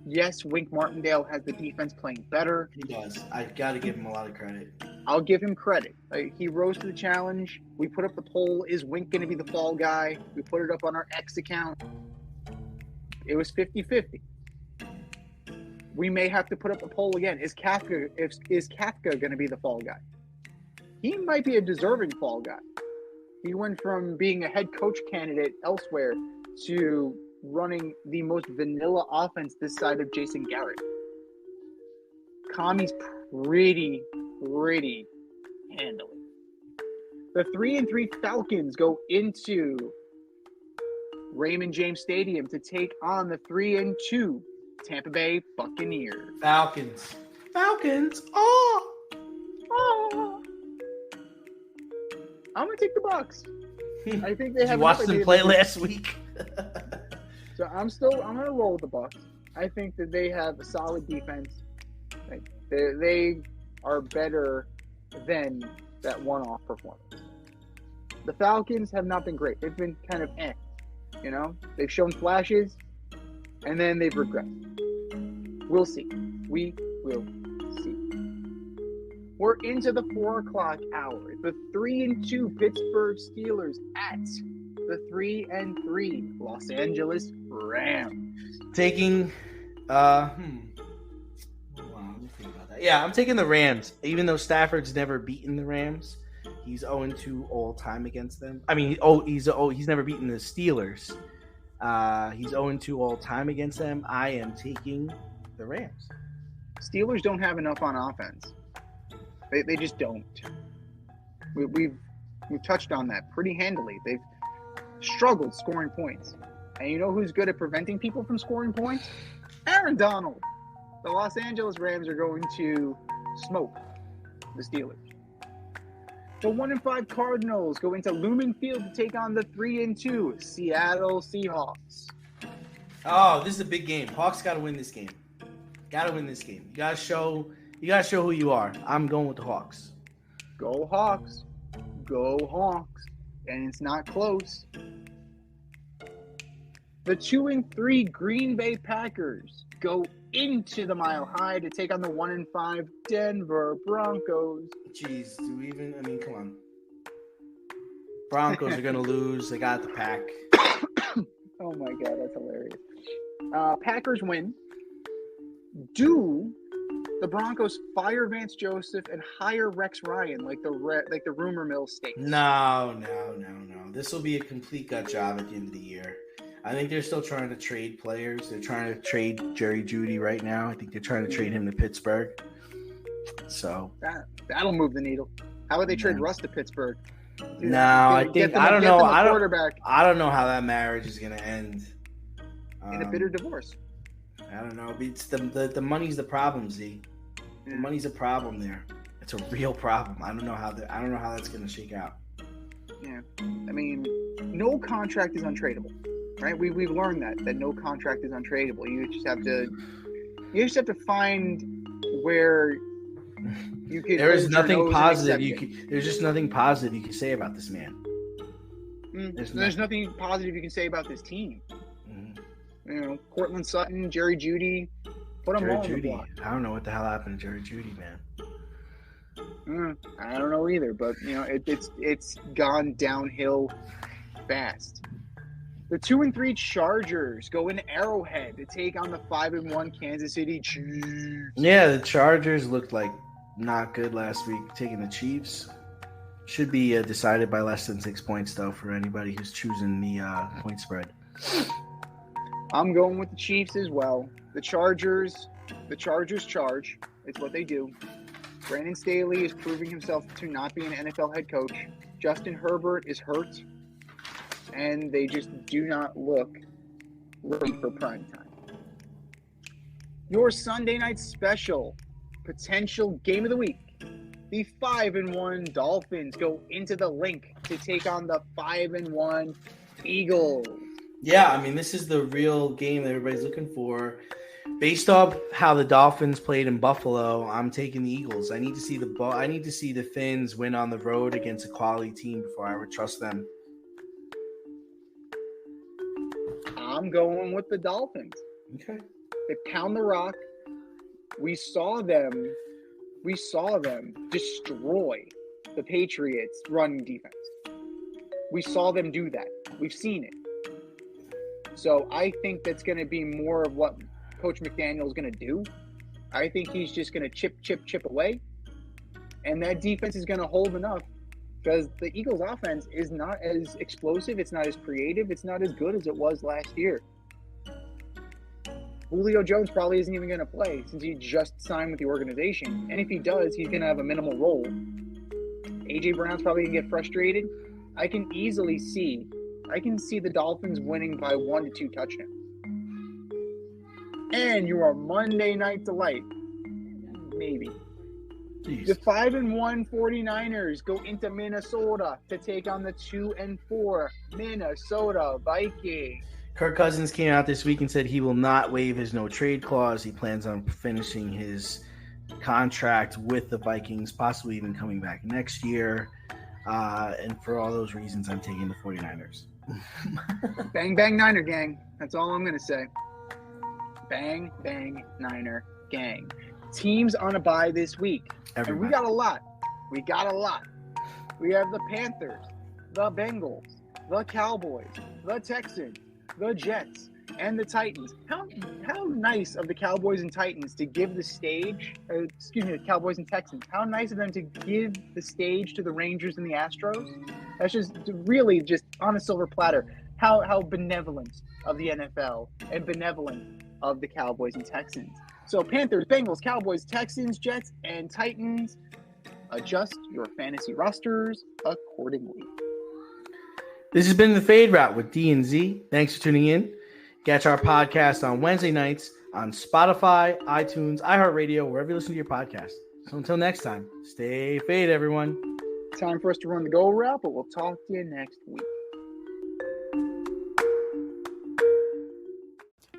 Yes, Wink Martindale has the defense playing better. He does. I've got to give him a lot of credit. I'll give him credit. He rose to the challenge. We put up the poll, is Wink going to be the fall guy? We put it up on our X account. It was 50-50. We may have to put up a poll again. Is Kafka going to be the fall guy? He might be a deserving fall guy. He went from being a head coach candidate elsewhere to running the most vanilla offense this side of Jason Garrett. Kami's pretty handily. The 3-3 Falcons go into Raymond James Stadium to take on the 3-2 Tampa Bay Buccaneers. Falcons. Oh. I'm gonna take the Bucs. I think they have. You watched them play last week. So I'm gonna roll with the Bucs. I think that they have a solid defense. Like they are better than that one-off performance. The Falcons have not been great. They've been kind of They've shown flashes, and then they've regressed. We'll see. We will see. We're into the 4 o'clock hour. The 3-2 Pittsburgh Steelers at the 3-3 Los Angeles Rams. Taking, let me think about that. Yeah, I'm taking the Rams. Even though Stafford's never beaten the Rams, he's 0-2 all time against them. I mean, he's never beaten the Steelers. He's 0-2 all time against them. I am taking the Rams. Steelers don't have enough on offense. They just don't. We've touched on that pretty handily. They've struggled scoring points. And you know who's good at preventing people from scoring points? Aaron Donald. The Los Angeles Rams are going to smoke the Steelers. The 1-5 Cardinals go into Lumen Field to take on the 3-2 Seattle Seahawks. Oh, this is a big game. Hawks got to win this game. You got to show who you are. I'm going with the Hawks. Go Hawks. Go Hawks. And it's not close. The 2-3 Green Bay Packers go into the Mile High to take on the 1-5 Denver Broncos. Jeez, come on. Broncos are going to lose. They got the pack. Oh my God, that's hilarious. Packers win. Do the Broncos fire Vance Joseph and hire Rex Ryan, like the rumor mill states. No. This will be a complete gut job at the end of the year. I think they're still trying to trade players. They're trying to trade Jerry Jeudy right now. I think they're trying to trade him to Pittsburgh. So that'll move the needle. How about they trade Russ to Pittsburgh? No, I don't know. I don't know how that marriage is going to end. In a bitter divorce. I don't know. It's the money's the problem, Z. The Yeah. money's a problem there. It's a real problem. I don't know how that's going to shake out. Yeah, I mean, no contract is untradeable, right? We've learned that no contract is untradeable. You just have to find where you can. There's nothing positive there's just nothing positive you can say about this man. There's nothing positive you can say about this team. Mm-hmm. You know, Cortland Sutton, Jerry Jeudy, put them all on the block. I don't know what the hell happened to Jerry Jeudy, man. I don't know either, but you know it's gone downhill fast. The 2-3 Chargers go in Arrowhead to take on the 5-1 Kansas City Chiefs. Yeah, the Chargers looked like not good last week, taking the Chiefs. Should be decided by less than 6 points, though, for anybody who's choosing the point spread. I'm going with the Chiefs as well. The Chargers charge. It's what they do. Brandon Staley is proving himself to not be an NFL head coach. Justin Herbert is hurt. And they just do not look ready for prime time. Your Sunday night special, potential game of the week. The 5-1 Dolphins go into the Link to take on the 5-1 Eagles. Yeah, I mean, this is the real game that everybody's looking for. Based off how the Dolphins played in Buffalo, I'm taking the Eagles. I need to see the Fins win on the road against a quality team before I would trust them. I'm going with the Dolphins. Okay. They pound the rock. We saw them destroy the Patriots' running defense. We saw them do that. We've seen it. So I think that's going to be more of what Coach McDaniel is going to do. I think he's just going to chip away. And that defense is going to hold enough because the Eagles' offense is not as explosive. It's not as creative. It's not as good as it was last year. Julio Jones probably isn't even going to play since he just signed with the organization. And if he does, he's going to have a minimal role. A.J. Brown's probably going to get frustrated. I can see the Dolphins winning by 1 to 2 touchdowns. And your Monday night delight, maybe. Jeez. The 5-1 49ers go into Minnesota to take on the 2-4 Minnesota Vikings. Kirk Cousins came out this week and said he will not waive his no trade clause. He plans on finishing his contract with the Vikings, possibly even coming back next year. And for all those reasons, I'm taking the 49ers. Bang, bang, Niner gang. That's all I'm going to say. Bang, bang, Niner gang. Teams on a bye this week. Everybody. And we got a lot. We have the Panthers, the Bengals, the Cowboys, the Texans, the Jets, and the Titans. How nice of the Cowboys and Titans to give the stage, the Cowboys and Texans. How nice of them to give the stage to the Rangers and the Astros. That's just really just on a silver platter. How benevolent of the NFL and benevolent of the Cowboys and Texans. So Panthers, Bengals, Cowboys, Texans, Jets, and Titans. Adjust your fantasy rosters accordingly. This has been the Fade Route with D and Z. Thanks for tuning in. Catch our podcast on Wednesday nights on Spotify, iTunes, iHeartRadio, wherever you listen to your podcast. So until next time, stay fade, everyone. Time for us to run the go route, but we'll talk to you next week.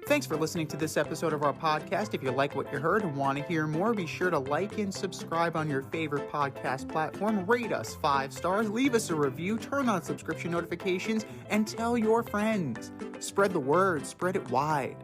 Thanks for listening to this episode of our podcast. If you like what you heard and want to hear more, be sure to like and subscribe on your favorite podcast platform. Rate us 5 stars, leave us a review, turn on subscription notifications, and tell your friends. Spread the word, spread it wide.